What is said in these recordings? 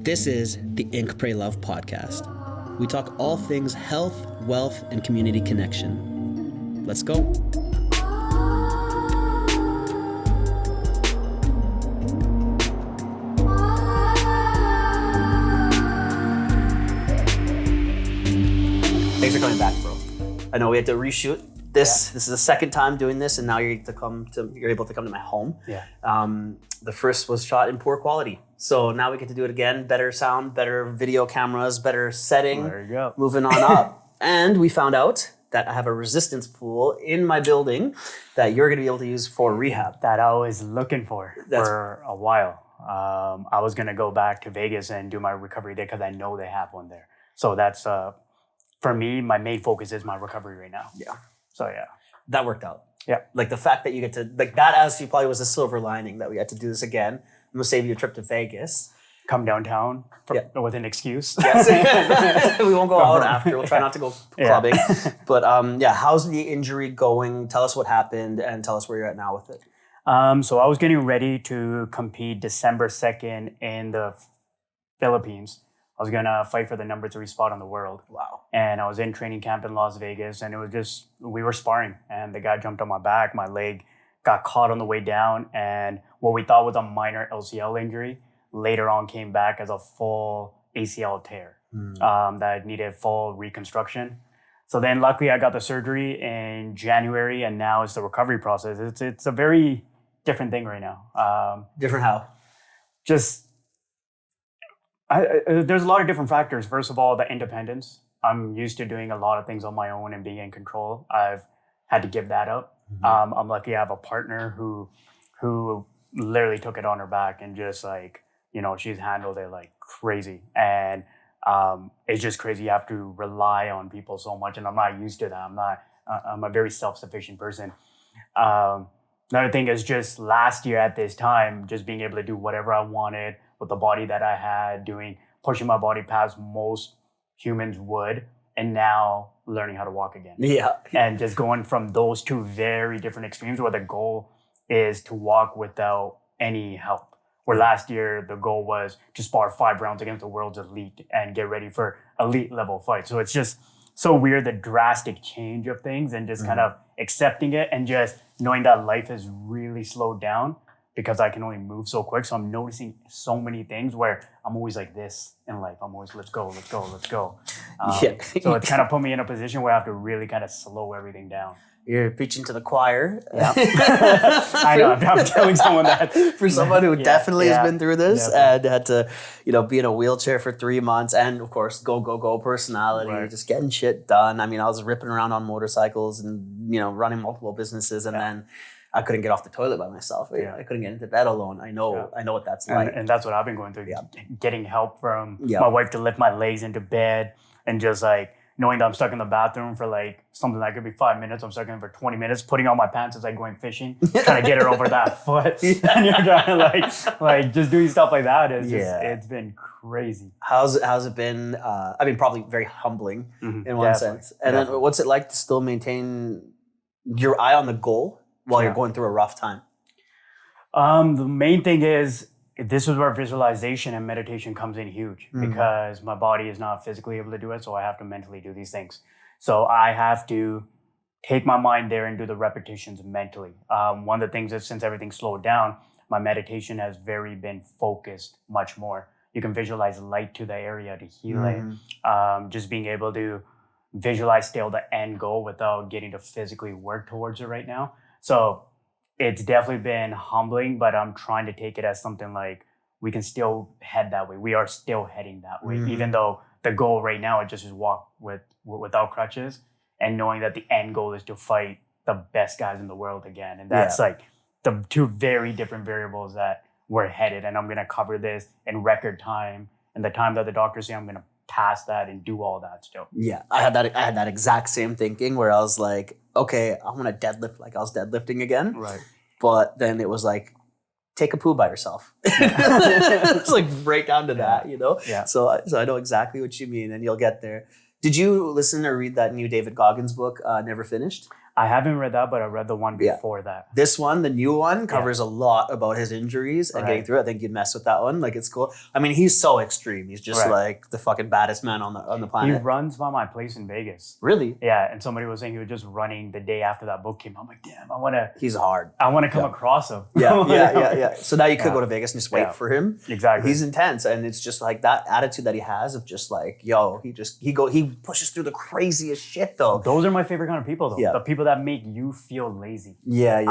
This is the Ink Pray Love podcast. We talk all things health, wealth, and community connection. Let's go. Thanks for coming back, bro. I know we had to reshoot this. This is the second time doing this, and now you're able to come to my home. Yeah. The first was shot in poor quality, so now we get to do it again. Better sound, better video cameras, better setting. There you go. Moving on up, and we found out that I have a resistance pool in my building that you're going to be able to use for rehab. That I was looking for a while. I was going to go back to Vegas and do my recovery day because I know they have one there. So that's, for me, my main focus is my recovery right now. Yeah. So yeah. That worked out. Yeah. Like the fact that you get to, like that actually probably was a silver lining that we had to do this again. I'm going to save you a trip to Vegas. Come downtown with an excuse. Yes. We won't go out after. We'll try not to go clubbing. Yeah. But how's the injury going? Tell us what happened and tell us where you're at now with it. So I was getting ready to compete December 2nd in the Philippines. I was going to fight for the number 3 spot in the world. Wow. And I was in training camp in Las Vegas, and it was just, we were sparring, and the guy jumped on my back. My leg got caught on the way down, and what we thought was a minor LCL injury later on came back as a full ACL tear that needed full reconstruction. So then luckily I got the surgery in January, and now it's the recovery process. It's a very different thing right now. Different how? There's a lot of different factors. First of all, the independence. I'm used to doing a lot of things on my own and being in control. I've had to give that up. Mm-hmm. I'm lucky I have a partner who literally took it on her back and just she's handled it like crazy. And it's just crazy. You have to rely on people so much, and I'm not used to that. I'm a very self-sufficient person. Another thing is just last year at this time, just being able to do whatever I wanted with the body that I had, pushing my body past most humans would, and now learning how to walk again. Yeah. And just going from those two very different extremes where the goal is to walk without any help. Where last year the goal was to spar 5 rounds against the world's elite and get ready for elite level fights. So it's just so weird, the drastic change of things, and just kind of accepting it and just knowing that life has really slowed down because I can only move so quick. So I'm noticing so many things where I'm always like this in life. I'm always, let's go. So it's kind of put me in a position where I have to really kind of slow everything down. You're preaching to the choir. Yeah. I know, I'm telling someone that. For someone who definitely has been through this and had to, be in a wheelchair for 3 months, and of course, go personality, just getting shit done. I mean, I was ripping around on motorcycles and, running multiple businesses, and then I couldn't get off the toilet by myself. I couldn't get into bed alone. I know what that's like. And that's what I've been going through. Yeah. Getting help from my wife to lift my legs into bed, and just knowing that I'm stuck in the bathroom for something that could be 5 minutes. I'm stuck in for 20 minutes, putting on my pants as going fishing, trying to get her over that foot. And you're trying to just doing stuff like that. It's been crazy. How's it been? Probably very humbling in one sense. And then what's it like to still maintain your eye on the goal while you're going through a rough time? The main thing is, this is where visualization and meditation comes in huge, because my body is not physically able to do it. So I have to mentally do these things. So I have to take my mind there and do the repetitions mentally. One of the things is, since everything slowed down, my meditation has been focused much more. You can visualize light to the area to heal it. Just being able to visualize still the end goal without getting to physically work towards it right now. So it's definitely been humbling, but I'm trying to take it as something like we can still head that way. We are still heading that way, even though the goal right now is just to walk without crutches, and knowing that the end goal is to fight the best guys in the world again. And that's the two very different variables that we're headed. And I'm going to cover this in record time, and the time that the doctors say I'm going to pass that and do all that still. Yeah, I had that exact same thinking where I was like, okay, I'm gonna deadlift like I was deadlifting again. Right. But then it was like, take a poo by yourself. It's right down to that, Yeah. So I know exactly what you mean, and you'll get there. Did you listen or read that new David Goggins book, Never Finished? I haven't read that, but I read the one before that. This one, the new one, covers a lot about his injuries and getting through it. I think you'd mess with that one. Like, it's cool. I mean, he's so extreme. He's just like the fucking baddest man on the planet. He runs by my place in Vegas. Really? Yeah, and somebody was saying he was just running the day after that book came out. I'm like, damn, I want to. He's hard. I want to come across him. Yeah. So now you could go to Vegas and just wait for him. Exactly. He's intense, and it's just like that attitude that he has of just like, yo, he pushes through the craziest shit though. Those are my favorite kind of people though. The people that make you feel lazy. Yeah.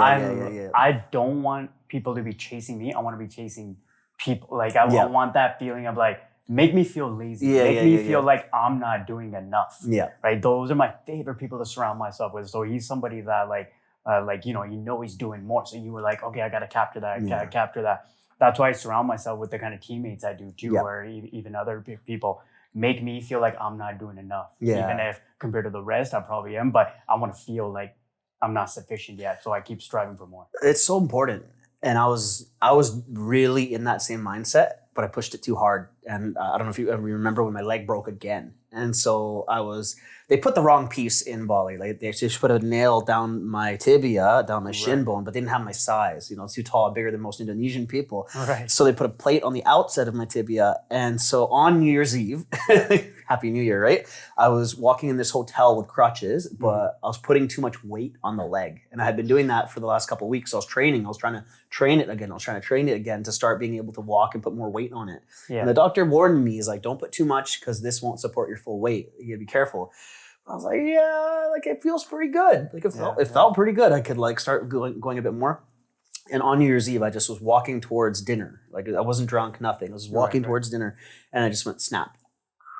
I don't want people to be chasing me. I want to be chasing people. Like I want that feeling of like, make me feel lazy. Make me feel like I'm not doing enough. Yeah. Right. Those are my favorite people to surround myself with. So he's somebody that he's doing more. So you were like, okay, I got to capture that. Capture that. That's why I surround myself with the kind of teammates I do too, or even other people make me feel like I'm not doing enough. Yeah. Even if compared to the rest, I probably am, but I want to feel like I'm not sufficient yet. So I keep striving for more. It's so important. And I was really in that same mindset, but I pushed it too hard. And I don't know if you remember when my leg broke again. And so they put the wrong piece in Bali. Like they just put a nail down my tibia, down my shin bone, but they didn't have my size. You know, it's too tall, bigger than most Indonesian people. Right. So they put a plate on the outside of my tibia. And so on New Year's Eve, Happy New Year, right? I was walking in this hotel with crutches, but I was putting too much weight on the leg. And I had been doing that for the last couple of weeks. So I was training. I was trying to train it again to start being able to walk and put more weight on it. Yeah. And the doctor warned me, he's like, don't put too much because this won't support your full weight. You gotta be careful. I was like, yeah, like it feels pretty good. Like it felt pretty good. I could like start going a bit more. And on New Year's Eve, I just was walking towards dinner. Like I wasn't drunk, nothing. I was walking towards dinner and I just went snap.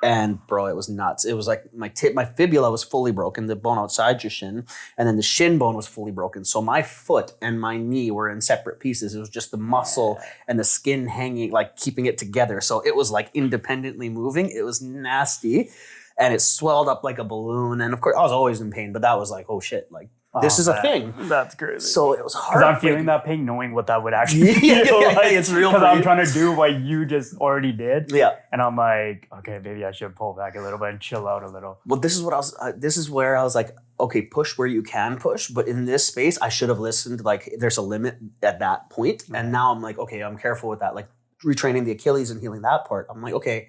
And bro, it was nuts. It was like my fibula was fully broken, the bone outside your shin, and then the shin bone was fully broken. So my foot and my knee were in separate pieces. It was just the muscle and the skin hanging, like keeping it together. So it was like independently moving. It was nasty. And it swelled up like a balloon. And of course, I was always in pain, but that was like, oh shit, like this is a thing. That's crazy. So it was hard. Because I'm feeling that pain, knowing what that would actually feel like. It's real. Because I'm trying to do what you just already did. Yeah. And I'm like, okay, maybe I should pull back a little bit and chill out a little. Well, this is where I was like, okay, push where you can push. But in this space, I should have listened. Like there's a limit at that point. And now I'm like, okay, I'm careful with that. Like retraining the Achilles and healing that part. I'm like, okay,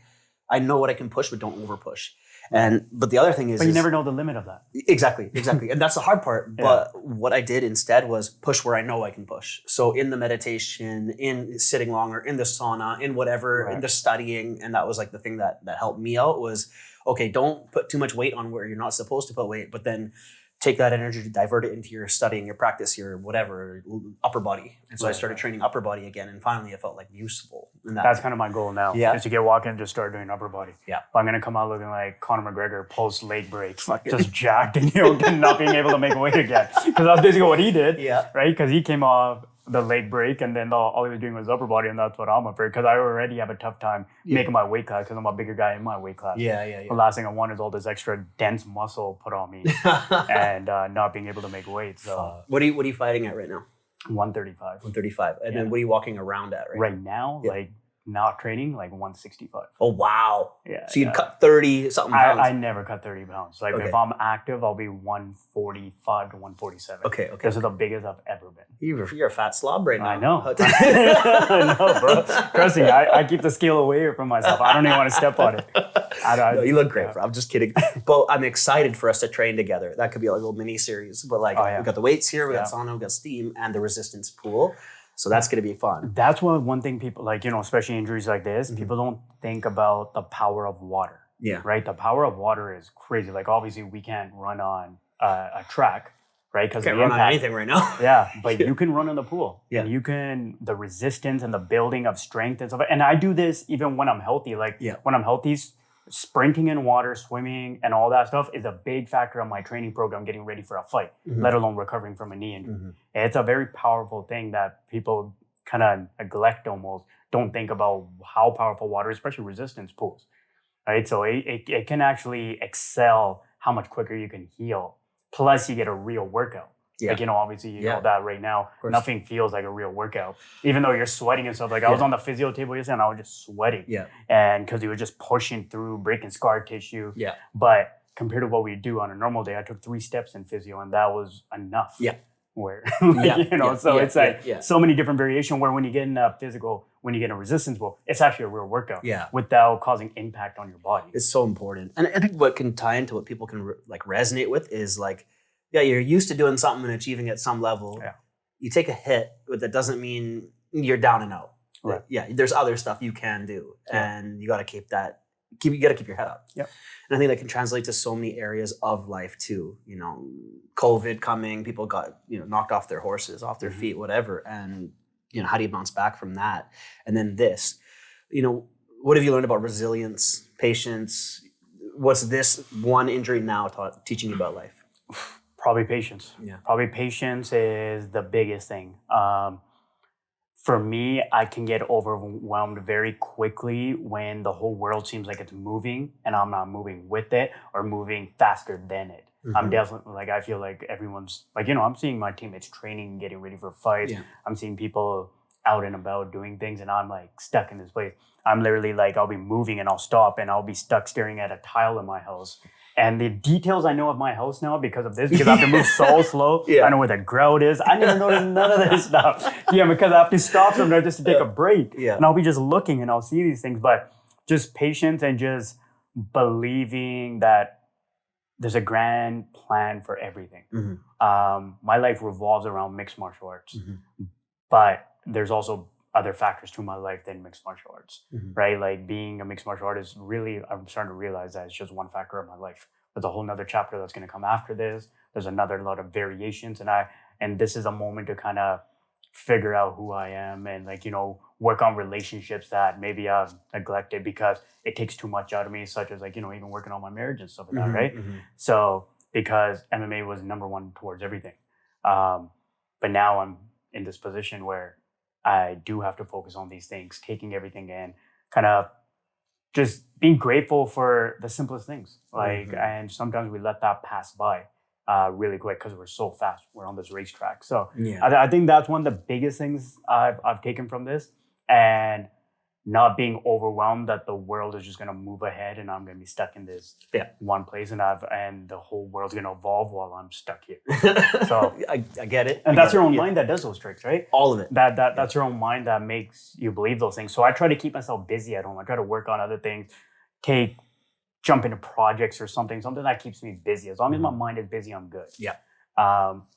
I know what I can push, but don't over push. But the other thing is, but you never know the limit of that. Exactly, and that's the hard part. But what I did instead was push where I know I can push. So in the meditation, in sitting longer, in the sauna, in whatever, in the studying, and that was like the thing that helped me out was, okay, don't put too much weight on where you're not supposed to put weight, but then take that energy to divert it into your studying, your practice, your whatever, upper body. And so I started training upper body again, and finally it felt like useful. That's kind of my goal now. Yeah. Is to get walking and just start doing upper body. Yeah. But I'm going to come out looking like Conor McGregor post leg break, just jacked and not being able to make weight again. Because that's basically what he did. Yeah. Right? Because he came off the leg break and then all he was doing was upper body, and that's what I'm afraid, because I already have a tough time making my weight class because I'm a bigger guy in my weight class. The last thing I want is all this extra dense muscle put on me and not being able to make weight. So what are you fighting at right now? 135. 135. And then what are you walking around at right now? Like not training, like 165. Oh, wow. Yeah. So you'd cut 30 something pounds? I never cut 30 pounds. Like if I'm active, I'll be 145 to 147. Okay. This is the biggest I've ever been. You're a fat slob right now. I know. I know, bro. Trust me, I keep the scale away from myself. I don't even want to step on it. No, you look great, bro. I'm just kidding. But I'm excited for us to train together. That could be like a little mini series. But like we got the weights here, we got sauna, we got steam, and the resistance pool. So that's going to be fun. That's one thing people, like, especially injuries like this, people don't think about the power of water. Yeah. Right? The power of water is crazy. Like, obviously, we can't run on a track, right? Because can't run on anything right now. Yeah, but you can run in the pool. Yeah. And the resistance and the building of strength and stuff. And I do this even when I'm healthy. Like, when I'm healthy, sprinting in water, swimming, and all that stuff is a big factor of my training program getting ready for a fight, let alone recovering from a knee injury. It's a very powerful thing that people kind of neglect almost, don't think about how powerful water is, especially resistance pools, right? So it can actually excel how much quicker you can heal. Plus, you get a real workout. Yeah. Like, obviously, you know that right now, nothing feels like a real workout. Even though you're sweating and stuff. Like, I was on the physio table yesterday and I was just sweating. Yeah. And because you were just pushing through, breaking scar tissue. Yeah. But compared to what we do on a normal day, I took 3 steps in physio and that was enough. Yeah. Where, it's like so many different variations where when you get in a physical, when you get in a resistance ball, it's actually a real workout without causing impact on your body. It's so important. And I think what can tie into what people can like resonate with is like, yeah, you're used to doing something and achieving at some level. Yeah. You take a hit, but that doesn't mean you're down and out. Right. Yeah, there's other stuff you can do, and you got to keep that. You got to keep your head up. Yep. And I think that can translate to so many areas of life too. You know, COVID coming, people got knocked off their horses, off their feet, whatever. And how do you bounce back from that? And then this, what have you learned about resilience, patience? What's this one injury now teaching you about life? Probably patience. Yeah. Probably patience is the biggest thing. For me, I can get overwhelmed very quickly when the whole world seems like it's moving and I'm not moving with it or moving faster than it. Mm-hmm. I'm definitely I feel like everyone's I'm seeing my teammates training, getting ready for fights. Yeah. I'm seeing people out and about doing things and I'm like stuck in this place. I'm literally I'll be moving and I'll stop and I'll be stuck staring at a tile in my house. And the details I know of my house now because of this, because I have to move so slow. I know where the grout is. I never noticed none of this stuff. Because I have to stop somewhere just to take a break. Yeah. And I'll be just looking and I'll see these things. But just patience and just believing that there's a grand plan for everything. Mm-hmm. My life revolves around mixed martial arts. Mm-hmm. But there's also other factors to my life than mixed martial arts, right? Like being a mixed martial artist, really, I'm starting to realize that it's just one factor of my life. There's a whole nother chapter that's going to come after this. There's another lot of variations. And this is a moment to kind of figure out who I am and work on relationships that maybe I've neglected because it takes too much out of me, such as even working on my marriage and stuff like that, right? Mm-hmm. So because MMA was number one towards everything. But now I'm in this position where I do have to focus on these things, taking everything in, kind of just being grateful for the simplest things. And sometimes we let that pass by really quick because we're so fast. We're on this racetrack. So I think that's one of the biggest things I've taken from this. And not being overwhelmed that the world is just going to move ahead and I'm going to be stuck in this one place and the whole world's going to evolve while I'm stuck here. So I get it. And that's your own mind that does those tricks, right? All of it. That's your own mind that makes you believe those things. So I try to keep myself busy at home. I try to work on other things, jump into projects or something that keeps me busy. As long as my mind is busy, I'm good. Yeah.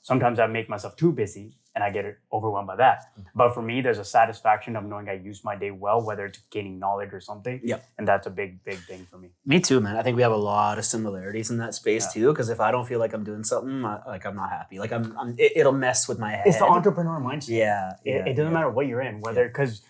Sometimes I make myself too busy and I get overwhelmed by that. But for me, there's a satisfaction of knowing I used my day well, whether it's gaining knowledge or something. Yeah. And that's a big, big thing for me. Me too, man. I think we have a lot of similarities in that space too. Because if I don't feel like I'm doing something, I'm not happy. It'll mess with my head. It's the entrepreneur mindset. Yeah. It doesn't matter what you're in, whether because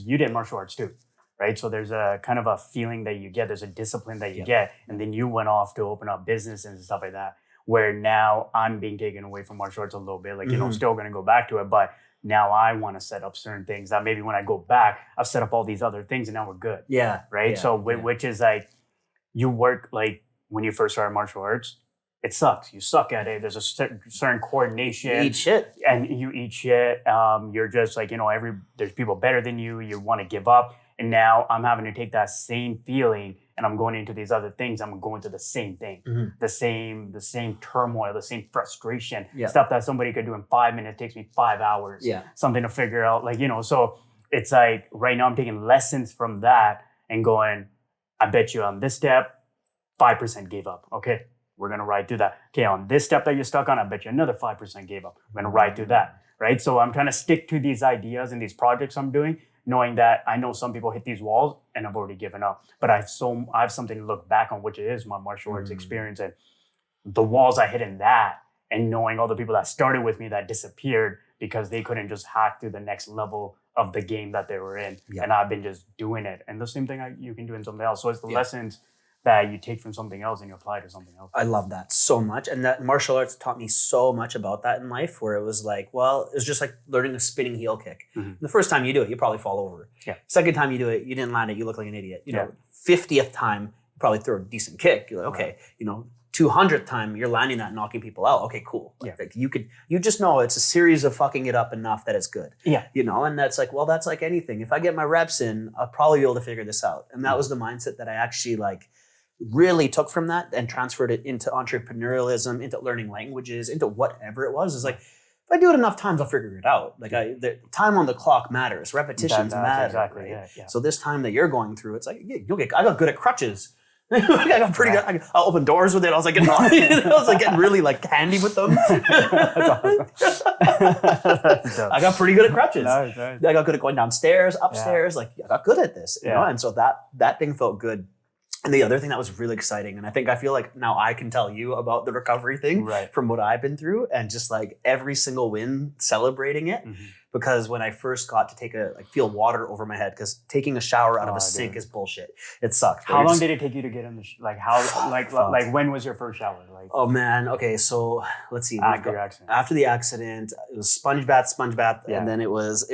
you did martial arts too. Right. So there's a kind of a feeling that you get, there's a discipline that you get. And then you went off to open up business and stuff like that. Where now I'm being taken away from martial arts a little bit, still going to go back to it. But now I want to set up certain things that maybe when I go back, I've set up all these other things and now we're good. Yeah. Right. So which is you work when you first started martial arts, it sucks. You suck at it. There's a certain coordination. You eat shit. And you eat shit. You're just there's people better than you. You want to give up. And now I'm having to take that same feeling and I'm going into these other things. I'm going to the same thing, the same turmoil, the same frustration, stuff that somebody could do in 5 minutes takes me 5 hours. Yeah. Something to figure out, so it's right now I'm taking lessons from that and going, I bet you on this step, 5% gave up. Okay, we're going to ride through that. Okay, on this step that you're stuck on, I bet you another 5% gave up. We're going to ride through that, right? So I'm trying to stick to these ideas and these projects I'm doing, knowing that I know some people hit these walls and I've already given up. But I have something to look back on, which is my martial arts experience and the walls I hit in that, and knowing all the people that started with me that disappeared because they couldn't just hack through the next level of the game that they were in. Yeah. And I've been just doing it. And the same thing you can do in something else. So it's the lessons that you take from something else and you apply to something else. I love that so much. And that martial arts taught me so much about that in life, where it was it was just like learning a spinning heel kick. Mm-hmm. The first time you do it, you probably fall over. Yeah. Second time you do it, you didn't land it, you look like an idiot. 50th time, you probably throw a decent kick. You're like, okay, 200th time, you're landing that, knocking people out. Okay, cool. You just know it's a series of fucking it up enough that it's good. Yeah. And that's that's like anything. If I get my reps in, I'll probably be able to figure this out. And that was the mindset that I actually really took from that and transferred it into entrepreneurialism, into learning languages, into whatever it was. Is like, if I do it enough times, I'll figure it out. Like the time on the clock matters. Repetitions matter. Exactly. Right? Yeah. So this time that you're going through, it's like I got good at crutches. I got pretty good. I'll open doors with it. I was like getting really like handy with them. I got pretty good at crutches. Nice. I got good at going downstairs, upstairs. Like I got good at this, you know. And so that thing felt good. And the other thing that was really exciting, and I feel like now I can tell you about the recovery thing from what I've been through, and just like every single win, celebrating it. Because when I first got to feel water over my head, because taking a shower out of a sink is bullshit. It sucked. How long did it take you to get in the when was your first shower? Like, oh man, okay, so let's see. After the accident, it was sponge bath, and then it was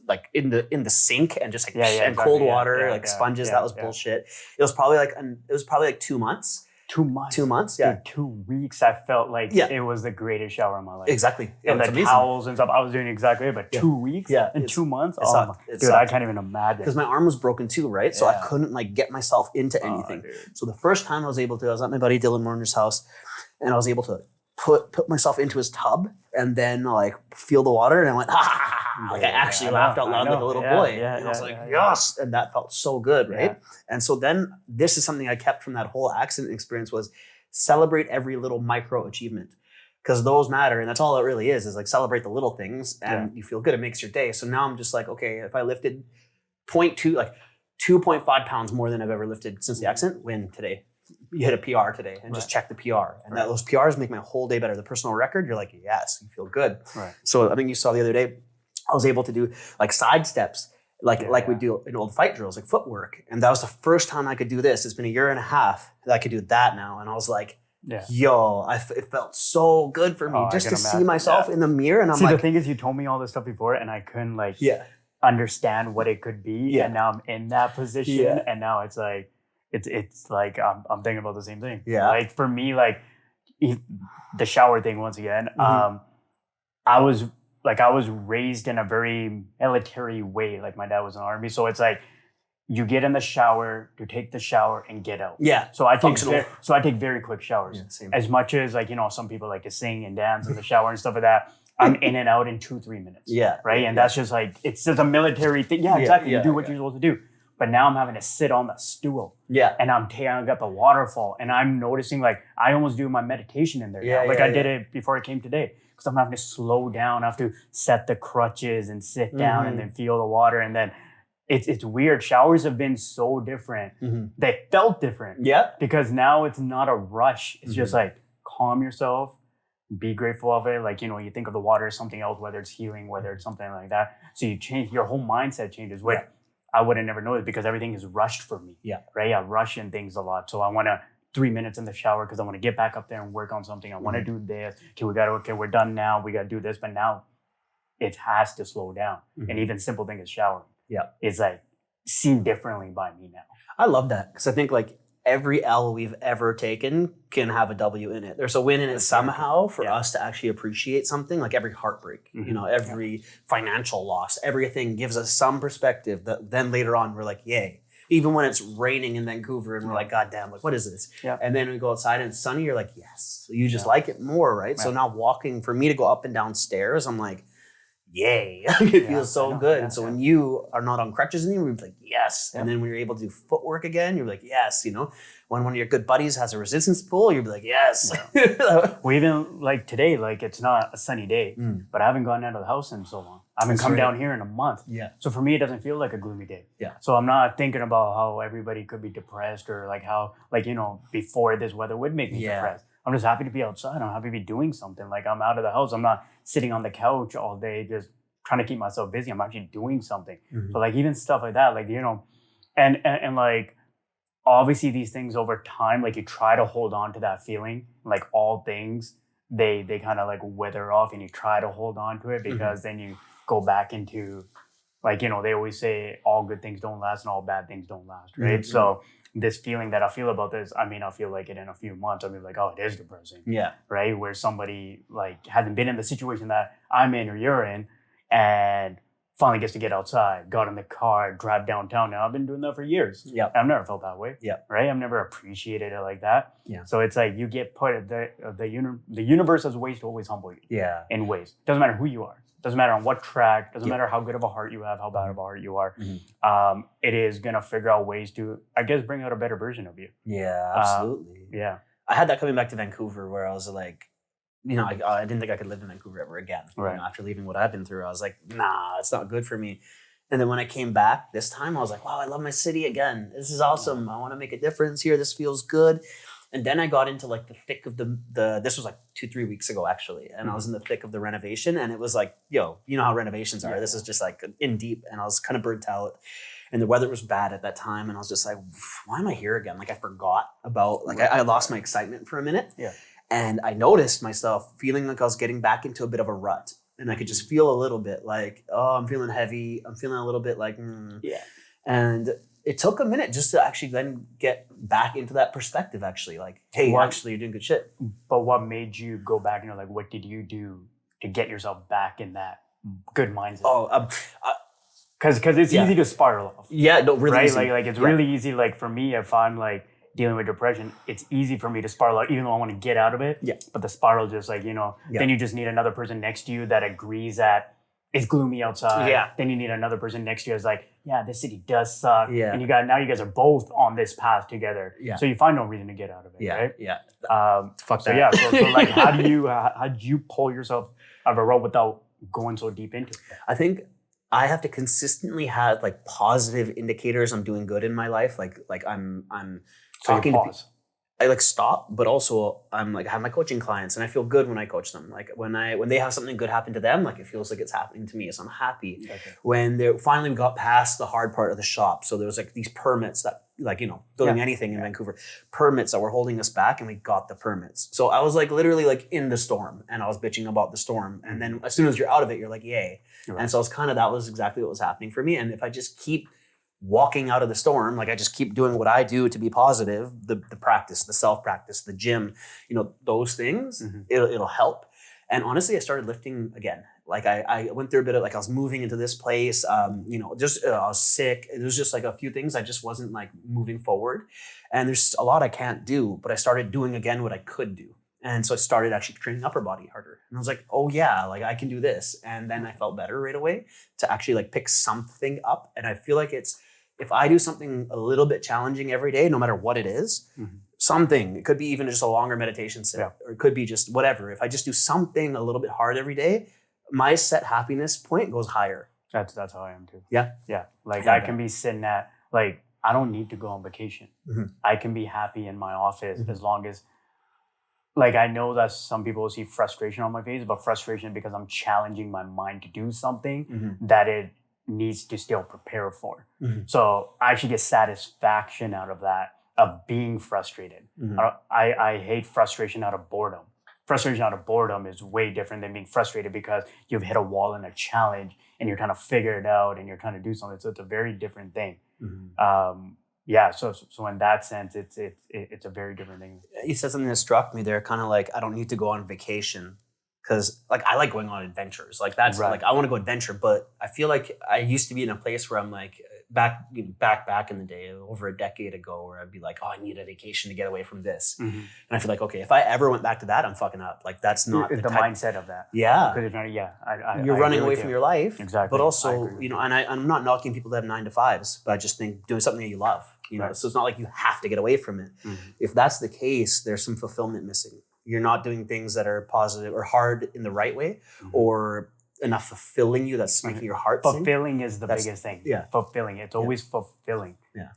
like in the sink and just and cold water, sponges. That was bullshit. It was probably like 2 months. 2 months. 2 months, yeah. Dude, 2 weeks, I felt like it was the greatest shower of my life. Exactly. And the towels and stuff, I was doing exactly it, but 2 weeks in 2 months? Dude, I can't even imagine. Because my arm was broken too, right? So I couldn't like get myself into anything. So the first time I was at my buddy Dylan Warner's house, and I was able to put myself into his tub and then like feel the water, and I went, I actually laughed out loud like a little boy. And I was like, yes. And that felt so good, right? And so then this is something I kept from that whole accident experience, was celebrate every little micro achievement. Because those matter, and that's all it really is like celebrate the little things, and you feel good. It makes your day. So now I'm just like, okay, if I lifted 2.5 pounds more than I've ever lifted since the accident, win today. You hit a PR today, and just check the PR. And those PRs make my whole day better. The personal record, you're like, yes, you feel good. Right. So I think you saw the other day, I was able to do like side steps, like we do in old fight drills, like footwork. And that was the first time I could do this. It's been 1.5 years that I could do that now. And I was like, yo, it felt so good for me just to see myself in the mirror. And I'm the thing is, you told me all this stuff before, and I couldn't understand what it could be. And now I'm in that position, and now it's like, it's like I'm thinking about the same thing. Yeah. Like for me, like the shower thing once again. I was raised in a very military way. Like my dad was in the army, so it's like you get in the shower to take the shower and get out. Yeah. So I take very quick showers. Yeah, same. As much as like some people like to sing and dance in the shower and stuff like that. I'm in and out in 2-3 minutes. Yeah. Right. And that's just like it's just a military thing. Yeah. Exactly. You do what you're supposed to do. But now I'm having to sit on the stool. Yeah. And I got the waterfall, and I'm noticing like I almost do my meditation in there. Yeah. Now. Like I did it before I came today. Because I'm having to slow down. I have to set the crutches and sit down and then feel the water. And then it's weird. Showers have been so different. They felt different. Yeah. Because now it's not a rush. It's just like calm yourself, be grateful of it. Like, you think of the water as something else, whether it's healing, whether it's something like that. So you change, your whole mindset changes. Which I would have never noticed because everything is rushed for me. Yeah. Right? I rush in things a lot. So I want to 3 minutes in the shower because I want to get back up there and work on something. I want to do this. Okay, we're done now. We got to do this. But now it has to slow down. And even simple thing is showering. Yeah. It's like seen differently by me now. I love that because I think like every L we've ever taken can have a W in it. There's a win in it somehow for us to actually appreciate something, like every heartbreak, every financial loss, everything gives us some perspective that then later on we're like, yay. Even when it's raining in Vancouver and we're like, God damn, like, what is this? Yeah. And then we go outside and it's sunny, you're like, yes. So you just like it more, right? So now walking, for me to go up and down stairs, I'm like, yay. It feels so good. And so when you are not on crutches anymore, you're like, yes. And then when you're able to do footwork again, you're like, yes. When one of your good buddies has a resistance pull, you'll be like, yes. We even like today, like it's not a sunny day, but I haven't gone out of the house in so long. I haven't come down here in a month. Yeah. So for me, it doesn't feel like a gloomy day. Yeah. So I'm not thinking about how everybody could be depressed or like how, like, before this weather would make me depressed. I'm just happy to be outside. I'm happy to be doing something. Like I'm out of the house. I'm not sitting on the couch all day just trying to keep myself busy. I'm actually doing something. So like even stuff like that, like, and like obviously these things over time, like you try to hold on to that feeling, like all things, they kind of like wither off and you try to hold on to it because then you go back into like, they always say all good things don't last and all bad things don't last, right? So this feeling that I feel about this, I'll feel like it in a few months. I'll be like, oh, it is depressing. Yeah. Right? Where somebody like hasn't been in the situation that I'm in or you're in. And finally gets to get outside, got in the car, drive downtown. Now I've been doing that for years. Yeah. I've never felt that way. Yeah. Right. I've never appreciated it like that. Yeah. So it's like you get put the universe has ways to always humble you. Yeah. In ways. Doesn't matter who you are. Doesn't matter on what track. Doesn't matter how good of a heart you have, how bad of a heart you are. It is gonna figure out ways to, I guess, bring out a better version of you. Yeah, absolutely. Yeah. I had that coming back to Vancouver where I was like, you know, I didn't think I could live in Vancouver ever again. Right. You know, after leaving what I've been through, I was like, nah, it's not good for me. And then when I came back this time, I was like, wow, I love my city again. This is awesome. I want to make a difference here. This feels good. And then I got into like the thick of the this was like 2-3 weeks ago actually. And I was in the thick of the renovation and it was like, yo, you know how renovations are. This is just like in deep and I was kind of burnt out. And the weather was bad at that time. And I was just like, why am I here again? Like I forgot about, like I lost my excitement for a minute. Yeah. And I noticed myself feeling like I was getting back into a bit of a rut. And I could just feel a little bit like, oh, I'm feeling heavy. I'm feeling a little bit like, Yeah. And it took a minute just to actually then get back into that perspective, actually. Like, hey, actually, you're doing good shit. But what made you go back and you're like, what did you do to get yourself back in that good mindset? Oh, because it's easy to spiral off. Yeah, no, really right? easy. Like it's really easy. Like for me, if I'm like dealing with depression, it's easy for me to spiral out, even though I want to get out of it. Yeah. But the spiral just like, then you just need another person next to you that agrees that it's gloomy outside. Yeah. Then you need another person next to you that's like, yeah, this city does suck. Yeah. And now you guys are both on this path together. Yeah. So you find no reason to get out of it. Yeah. Right? Yeah. Fuck that. So yeah. So like, how do you pull yourself out of a rut without going so deep into it? I think I have to consistently have like positive indicators I'm doing good in my life. Like I'm talking to people. I like stop, but also I'm like I have my coaching clients and I feel good when I coach them. Like when they have something good happen to them, like it feels like it's happening to me. So I'm happy. Okay. When they finally got past the hard part of the shop. So there was like these permits that building anything in Vancouver, permits that were holding us back and we got the permits. So I was like literally like in the storm and I was bitching about the storm. And then as soon as you're out of it, you're like, yay. Right. And so that was exactly what was happening for me. And if I just keep walking out of the storm, like I just keep doing what I do to be positive, the practice, the self-practice, the gym, those things, it'll help. And honestly, I started lifting again. Like I went through a bit of like I was moving into this place, I was sick. It was just like a few things I just wasn't like moving forward. And there's a lot I can't do, but I started doing again what I could do. And so I started actually training upper body harder. And I was like, oh yeah, like I can do this. And then I felt better right away to actually like pick something up. And I feel like if I do something a little bit challenging every day, no matter what it is, something, it could be even just a longer meditation set, or it could be just whatever. If I just do something a little bit hard every day, my set happiness point goes higher. That's how I am too. Yeah. Yeah. Like I can be sitting at, like, I don't need to go on vacation. I can be happy in my office as long as, like, I know that some people see frustration on my face, but frustration because I'm challenging my mind to do something that it needs to still prepare for. So I actually get satisfaction out of that, of being frustrated. I hate frustration out of boredom. Frustration out of boredom is way different than being frustrated because you've hit a wall in a challenge and you're trying to figure it out and you're trying to do something. So it's a very different thing. So in that sense, it's a very different thing. You said something that struck me there, kind of like, I don't need to go on vacation. Because like I like going on adventures, like that's like I want to go adventure, but I feel like I used to be in a place where I'm like back in the day, over a decade ago, where I'd be like, oh, I need a vacation to get away from this, and I feel like, okay, if I ever went back to that, I'm fucking up. Like that's not the mindset of that. Yeah, because you're running away from your life, exactly. But also, and I'm not knocking people that have 9 to 5s, but I just think doing something that you love, know, so it's not like you have to get away from it. If that's the case, there's some fulfillment missing. You're not doing things that are positive or hard in the right way, or enough fulfilling you that's making your heart sing. Fulfilling is the biggest thing. Yeah, fulfilling. It's always fulfilling. Yeah,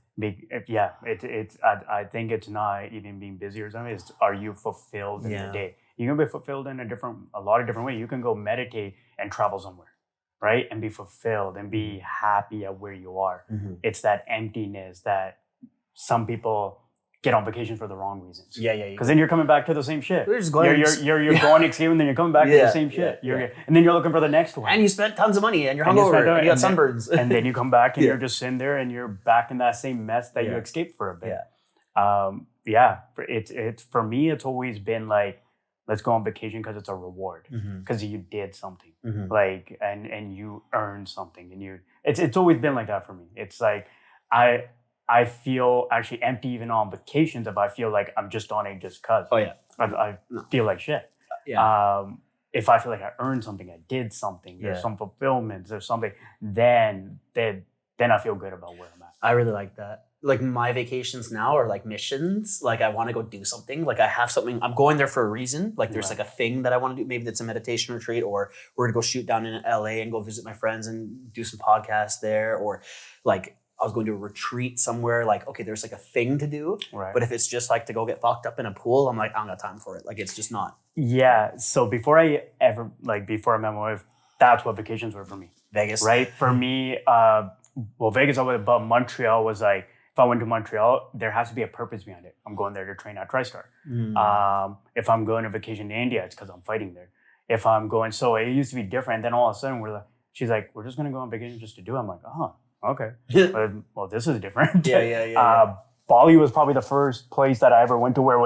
It's. I think it's not even being busy or something. It's, are you fulfilled in the day? You can be fulfilled in a lot of different ways. You can go meditate and travel somewhere, right, and be fulfilled and be happy at where you are. It's that emptiness that some people get on vacation for the wrong reasons. Yeah. Because then you're coming back to the same shit. You're just going. You're going escape, and then you're coming back to the same shit. And then you're looking for the next one. And you spent tons of money, and you're hungover, and you got sunburns. And then you come back, and you're just sitting there, and you're back in that same mess that you escaped for a bit. It's for me. It's always been like, let's go on vacation because it's a reward, because you did something, like, and you earned something, and it's always been like that for me. It's like I feel actually empty even on vacations if I feel like I'm just on it just because. Oh yeah, I feel like shit. Yeah. If I feel like I earned something, I did something, there's some fulfillment, there's something, then I feel good about where I'm at. I really like that. Like my vacations now are like missions. Like I want to go do something. Like I have something. I'm going there for a reason. Like there's like a thing that I want to do. Maybe it's a meditation retreat, or we're gonna go shoot down in LA and go visit my friends and do some podcasts there. Or like I was going to a retreat somewhere. Like okay, there's like a thing to do. Right. But if it's just like to go get fucked up in a pool, I'm like I don't got time for it. Like it's just not. Yeah. So before I met my wife, that's what vacations were for me. Vegas, right? For me, Vegas, but Montreal was like, if I went to Montreal, there has to be a purpose behind it. I'm going there to train at TriStar. If I'm going to vacation to India, it's because I'm fighting there. If I'm going, so it used to be different. Then all of a sudden, she's like, we're just going to go on vacation just to do it. I'm like, oh, okay. Well, this is different. Yeah. Bali was probably the first place that I ever went to where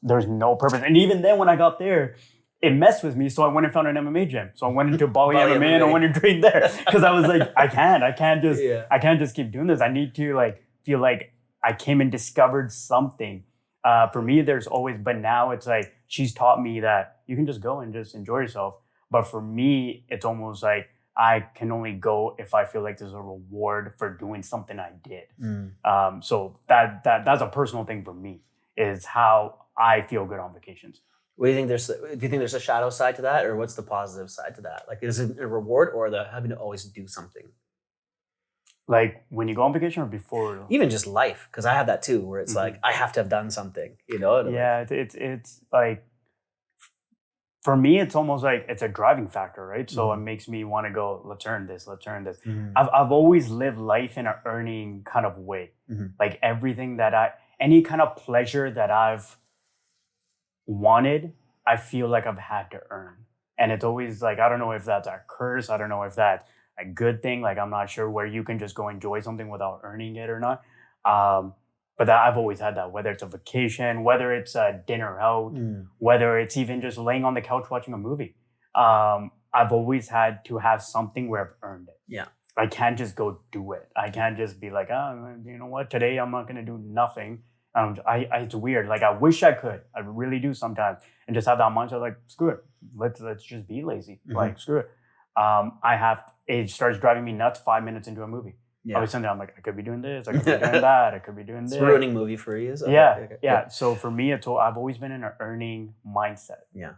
there's no purpose. And even then when I got there, it messed with me. So I went and found an MMA gym. So I went into Bali MMA and I went and trained there. Because I was like, I can't just keep doing this. I need to like feel like I came and discovered something. For me, there's always, but now it's like, she's taught me that you can just go and just enjoy yourself. But for me, it's almost like I can only go if I feel like there's a reward for doing something I did. So that's a personal thing for me, is how I feel good on vacations. What do you think do you think there's a shadow side to that, or what's the positive side to that? Like, is it a reward or the having to always do something? Like when you go on vacation or before? Even just life, because I have that too, where it's like I have to have done something, you know? Yeah, it's like, for me, it's almost like it's a driving factor, right? So it makes me want to go, let's earn this. I've always lived life in an earning kind of way. Like everything any kind of pleasure that I've wanted, I feel like I've had to earn. And it's always like, I don't know if that's a curse. I don't know if that's a good thing. Like, I'm not sure where you can just go enjoy something without earning it or not. But I've always had that, whether it's a vacation, whether it's a dinner out, whether it's even just laying on the couch watching a movie. I've always had to have something where I've earned it. Yeah. I can't just go do it. I can't just be like, oh, you know what? Today I'm not going to do nothing. It's weird. Like I wish I could. I really do sometimes, and just have that mindset. Like screw it. Let's just be lazy. Like screw it. It starts driving me nuts 5 minutes into a movie. Yeah. Always something I'm like, I could be doing this. I could be doing that. I could be doing this. It's ruining movie for you. Okay. Yeah. So for me, I've always been in an earning mindset. Yeah.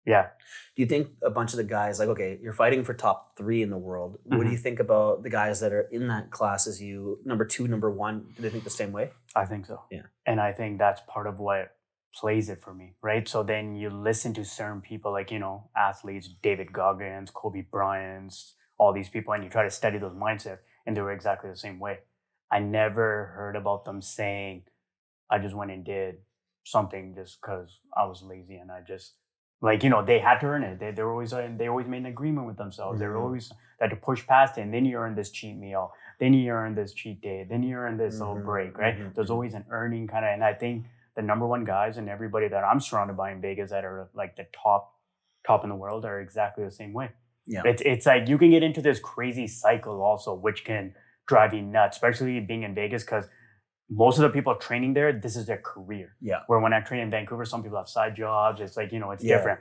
Yeah. Do you think a bunch of the guys, like, okay, you're fighting for top 3 in the world. What do you think about the guys that are in that class as you, number 2, number 1? Do they think the same way? I think so. Yeah. And I think that's part of what plays it for me, right? So then you listen to certain people like, athletes, David Goggins, Kobe Bryant's, all these people, and you try to study those mindsets, and they were exactly the same way. I never heard about them saying, I just went and did something just because I was lazy and I just, like, they had to earn it. They always made an agreement with themselves. They were always had to push past it. And then you earn this cheat meal. Then you earn this cheat day. Then you earn this little break, right? There's always an earning kind of, and I think the number one guys and everybody that I'm surrounded by in Vegas that are like the top in the world are exactly the same way. Yeah. It's like you can get into this crazy cycle also, which can drive you nuts, especially being in Vegas, because most of the people training there, this is their career. Yeah. Where when I train in Vancouver, some people have side jobs. It's like, it's different.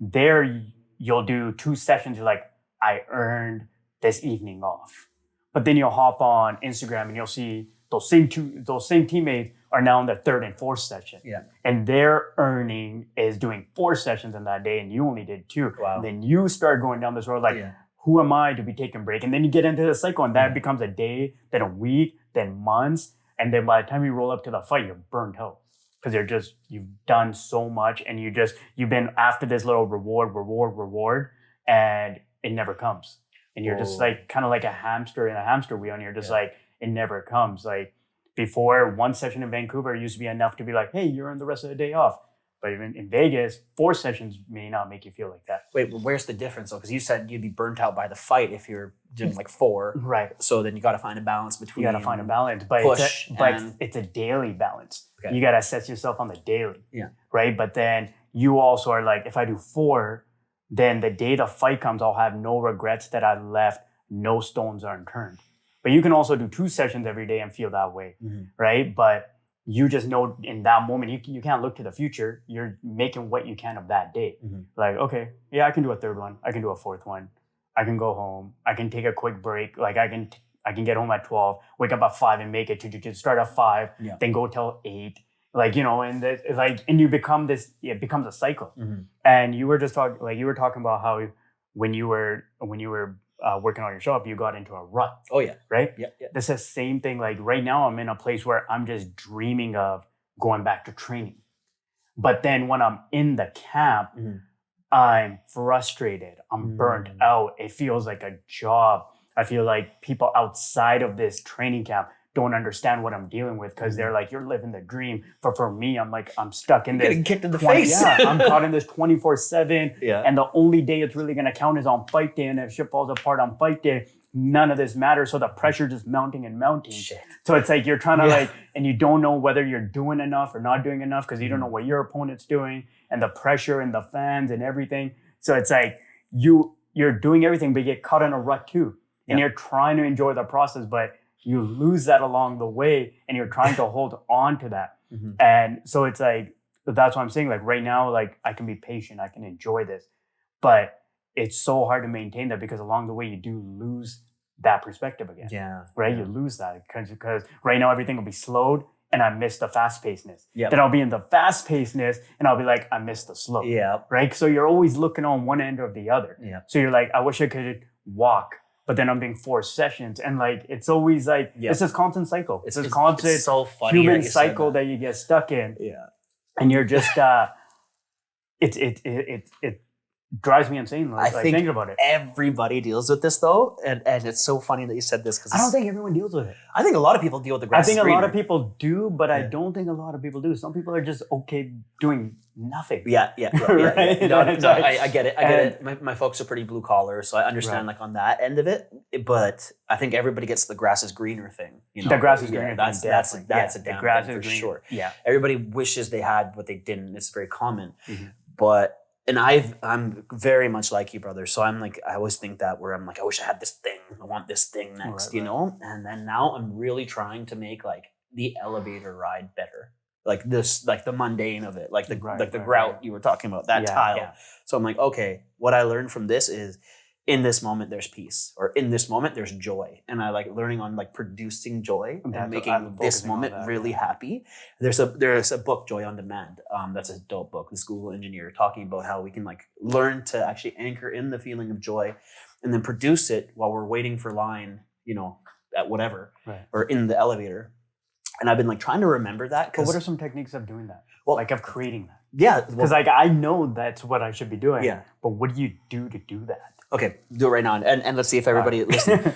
There, you'll do 2 sessions. You're like, I earned this evening off. But then you'll hop on Instagram and you'll see those same teammates are now in the 3rd and 4th session. Yeah. And their earning is doing 4 sessions in that day and you only did 2. Wow. And then you start going down this road like, who am I to be taking a break? And then you get into the cycle and that becomes a day, then a week, then months. And then by the time you roll up to the fight, you're burnt out because you've done so much and you've been after this little reward, and it never comes. And you're just like, kind of like a hamster in a hamster wheel. And you're just like, it never comes. Like before, 1 session in Vancouver used to be enough to be like, hey, you earned the rest of the day off. But even in Vegas, 4 sessions may not make you feel like that. Wait, where's the difference though? Because you said you'd be burnt out by the fight if you're doing like 4. Right. So then you got to find a balance between. You got to find a balance, but it's a daily balance. Okay. You got to assess yourself on the daily. Yeah. Right. But then you also are like, if I do 4, then the day the fight comes, I'll have no regrets that I left, no stones unturned. But you can also do 2 sessions every day and feel that way, right? But you just know in that moment, you can't look to the future. You're making what you can of that day. Like, okay, yeah, I can do a 3rd one. I can do a 4th one. I can go home. I can take a quick break. Like I can get home at 12, wake up at 5 and make it to jiu-jitsu, start at 5, then go till 8. Like, you know, and and you become this, it becomes a cycle. And you were just talking about how when you were working on your shop, you got into a rut. Oh yeah. Right? Yeah. This is the same thing. Like right now I'm in a place where I'm just dreaming of going back to training. But then when I'm in the camp, I'm frustrated. I'm burnt out. It feels like a job. I feel like people outside of this training camp don't understand what I'm dealing with because they're like, you're living the dream. But for me, I'm like, I'm stuck in this. Getting kicked in the face. Yeah, I'm caught in this 24/7. Yeah. And the only day it's really going to count is on fight day. And if shit falls apart on fight day, none of this matters. So the pressure just mounting and mounting. Shit. So it's like you're trying to and you don't know whether you're doing enough or not doing enough because you don't know what your opponent's doing and the pressure and the fans and everything. So it's like you're doing everything, but you get caught in a rut too. And you're trying to enjoy the process, but you lose that along the way and you're trying to hold on to that. And so it's like, that's what I'm saying. Like right now, like I can be patient, I can enjoy this, but it's so hard to maintain that because along the way you do lose that perspective again. Yeah. Right? You lose that because right now everything will be slowed and I miss the fast-pacedness. Yep. Then I'll be in the fast-pacedness and I'll be like, I miss the slow. Yeah. Right? So you're always looking on one end or the other. Yeah. So you're like, I wish I could walk, but then I'm doing 4 sessions. And like, it's always like, it's this constant cycle. It's this constant so funny human cycle that you get stuck in. Yeah. And you're just, it drives me insane. Like, I think thinking about it. Everybody deals with this though. And it's so funny that you said this because I don't think everyone deals with it. I think a lot of people deal with the grass. I think a lot of people do, but I don't think a lot of people do. Some people are just okay doing nothing. Yeah. Right? No, I get it. My folks are pretty blue collar, so I understand like on that end of it. But I think everybody gets the grass is greener thing. You know? The grass is greener. That's a damn grass thing is for greener. sure. Yeah. Everybody wishes they had what they didn't. It's very common. But I'm very much like you, brother. So I'm like, I always think that where I'm like, I wish I had this thing. I want this thing next, you know? And then now I'm really trying to make like the elevator ride better. Like this, like the mundane of it, like the grout you were talking about, that tile. Yeah. So I'm like, okay, what I learned from this is in this moment, there's peace, or in this moment, there's joy. And I like learning on like producing joy and making this moment really happy. There's a book, Joy on Demand. That's a dope book, this Google engineer talking about how we can like learn to actually anchor in the feeling of joy and then produce it while we're waiting for line, you know, at whatever, or in the elevator. And I've been like trying to remember that. But what are some techniques of doing that? Well, like of creating that? Yeah. Because like I know that's what I should be doing. Yeah. But what do you do to do that? Okay, do it right now. And let's see if everybody listening.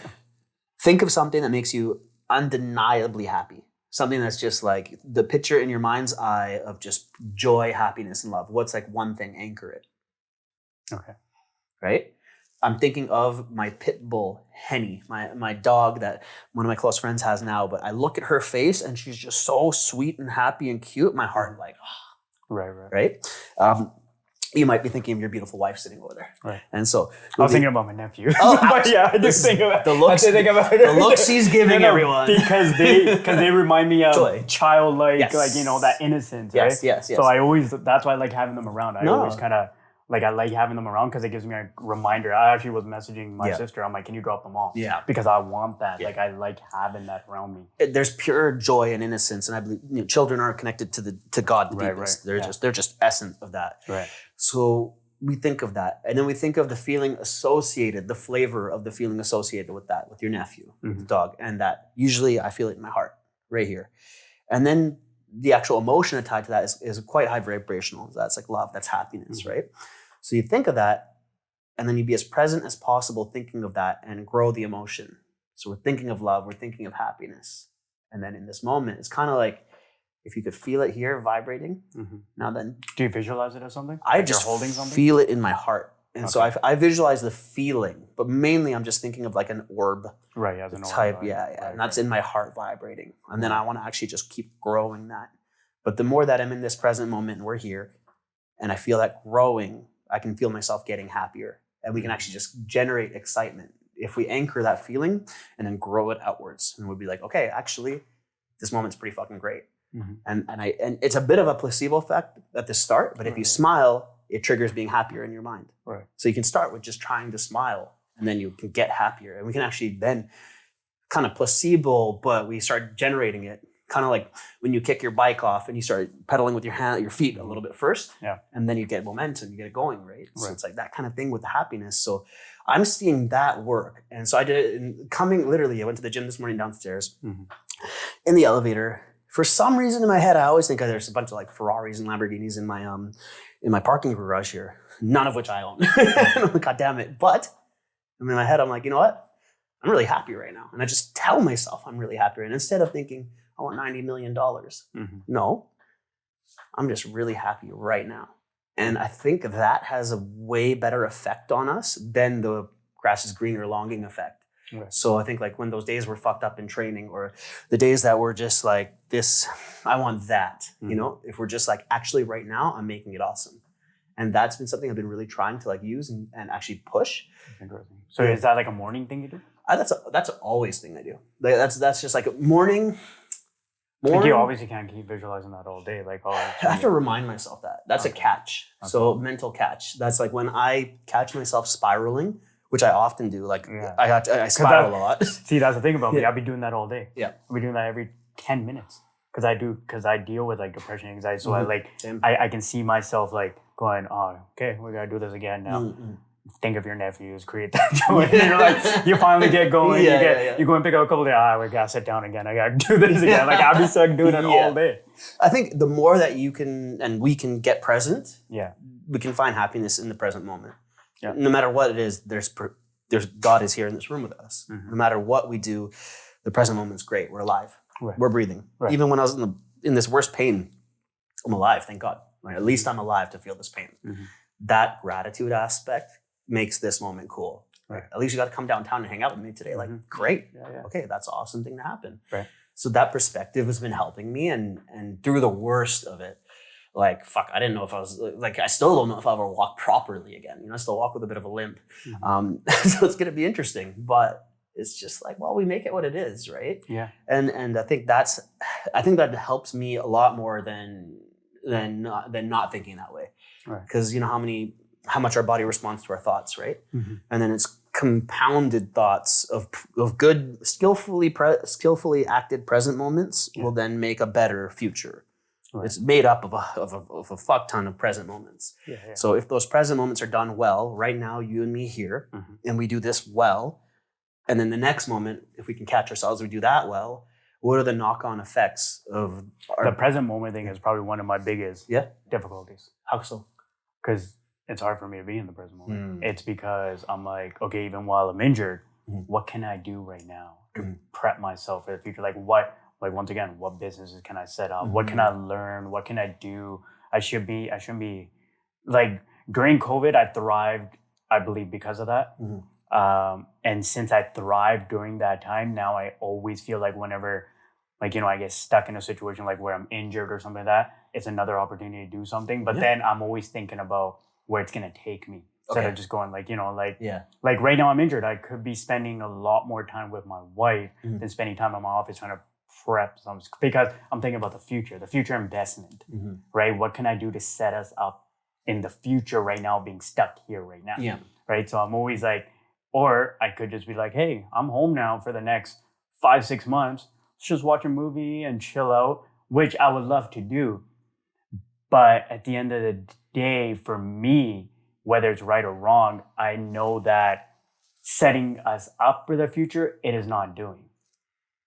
Think of something that makes you undeniably happy. Something that's just like the picture in your mind's eye of just joy, happiness, and love. What's like one thing? Anchor it. Okay. Right? I'm thinking of my pit bull, Henny, my dog that one of my close friends has now. But I look at her face and she's just so sweet and happy and cute. My heart like, oh. Right? You might be thinking of your beautiful wife sitting over there. Right. And so I was thinking about my nephew. But yeah, I just think about the looks he's giving everyone. Because they remind me of joy. Childlike, like, you know, that innocence, right? Yes. So I always, that's why I like having them around. I always kind of, like, I like having them around because it gives me a reminder. I actually was messaging my sister. I'm like, can you drop them off? Yeah. Because I want that. Yeah. Like, I like having that around me. There's pure joy and innocence. And I believe children are connected to God the deepest. They're just essence of that. Right. So we think of that. And then we think of the feeling associated, the flavor of the feeling associated with that, with your nephew, with the dog. And that usually I feel it in my heart, right here. And then the actual emotion tied to that is quite high vibrational. That's like love, that's happiness, right? So you think of that, and then you be as present as possible thinking of that and grow the emotion. So we're thinking of love, we're thinking of happiness. And then in this moment, it's kind of like, if you could feel it here vibrating, now then. Do you visualize it as something? I like just you're holding something? Feel it in my heart. And so I visualize the feeling, but mainly I'm just thinking of like an orb. Right, as an orb. Type, and that's in my heart vibrating. And then I want to actually just keep growing that. But the more that I'm in this present moment and we're here, and I feel that growing, I can feel myself getting happier. And we can actually just generate excitement if we anchor that feeling and then grow it outwards. And we'll be like, okay, actually, this moment's pretty fucking great. And it's a bit of a placebo effect at the start, but if you smile, it triggers being happier in your mind. Right. So you can start with just trying to smile, and then you can get happier. And we can actually then kind of placebo, but we start generating it. Kind of like when you kick your bike off and you start pedaling with your feet a little bit first, and then you get momentum, you get it going, right? So it's like that kind of thing with the happiness. So I'm seeing that work. And so I did it I went to the gym this morning downstairs in the elevator. For some reason in my head, I always think there's a bunch of like Ferraris and Lamborghinis in my parking garage here, none of which I own. God damn it. But in my head, I'm like, you know what? I'm really happy right now. And I just tell myself I'm really happy. And instead of thinking, I want $90 million. No, I'm just really happy right now. And I think that has a way better effect on us than the grass is greener longing effect. Right. So I think like when those days were fucked up in training, or the days that were just like this, I want that, you know, if we're just like, actually right now, I'm making it awesome. And that's been something I've been really trying to like use and actually push. Interesting. So is that like a morning thing you do? That's an always thing I do. Like that's just like a morning. Like you obviously can't keep visualizing that all day. Like, I have to remind myself that. That's a catch. Okay. So mental catch. That's like when I catch myself spiraling, which I often do. Like I spiral a lot. See, that's the thing about me. I'll be doing that all day. Yeah. I'll be doing that every 10 minutes. Because I deal with like depression, anxiety. So I can see myself like going, oh, okay, we got to do this again now. Think of your nephews, create that joy. You finally get going. You go and pick up a couple of days. We gotta sit down again. I gotta do this again. Like I'll be stuck doing it all day. I think the more that you can and we can get present, we can find happiness in the present moment. Yeah. No matter what it is, there's God is here in this room with us. No matter what we do, the present moment's great. We're alive. Right. We're breathing. Right. Even when I was in this worst pain, I'm alive. Thank God. Like, at least I'm alive to feel this pain. That gratitude aspect makes this moment cool. Right. At least you got to come downtown and hang out with me today. Like, great. Okay, that's an awesome thing to happen. Right. So that perspective has been helping me, and through the worst of it, like, fuck, I didn't know if I was, like, I still don't know if I'll ever walk properly again. You know, I still walk with a bit of a limp. So it's going to be interesting, but it's just like, well, we make it what it is, right? Yeah. And I think that helps me a lot more than not thinking that way. Right. Because you know how much our body responds to our thoughts, right? And then it's compounded thoughts of good, skillfully acted present moments will then make a better future. Right. It's made up of a fuck ton of present moments. So if those present moments are done well, right now, you and me here, and we do this well, and then the next moment, if we can catch ourselves, we do that well, what are the knock-on effects of the present moment thing is probably one of my biggest difficulties. How so? Because it's hard for me to be in the present moment. It's because I'm like, okay, even while I'm injured, what can I do right now to prep myself for the future? Like once again, what businesses can I set up? What can I learn? What can I do? I shouldn't be like during COVID, I thrived, I believe, because of that. And since I thrived during that time, now I always feel like whenever, like, you know, I get stuck in a situation like where I'm injured or something like that, it's another opportunity to do something. But then I'm always thinking about where it's going to take me. Instead of just going like, you know, like right now I'm injured. I could be spending a lot more time with my wife than spending time in my office trying to prep something, because I'm thinking about the future investment, right? What can I do to set us up in the future right now, being stuck here right now? Yeah. Right. So I'm always like, or I could just be like, hey, I'm home now for the next 5-6 months. Let's just watch a movie and chill out, which I would love to do. But at the end of the day, for me, whether it's right or wrong, I know that setting us up for the future, it is not doing.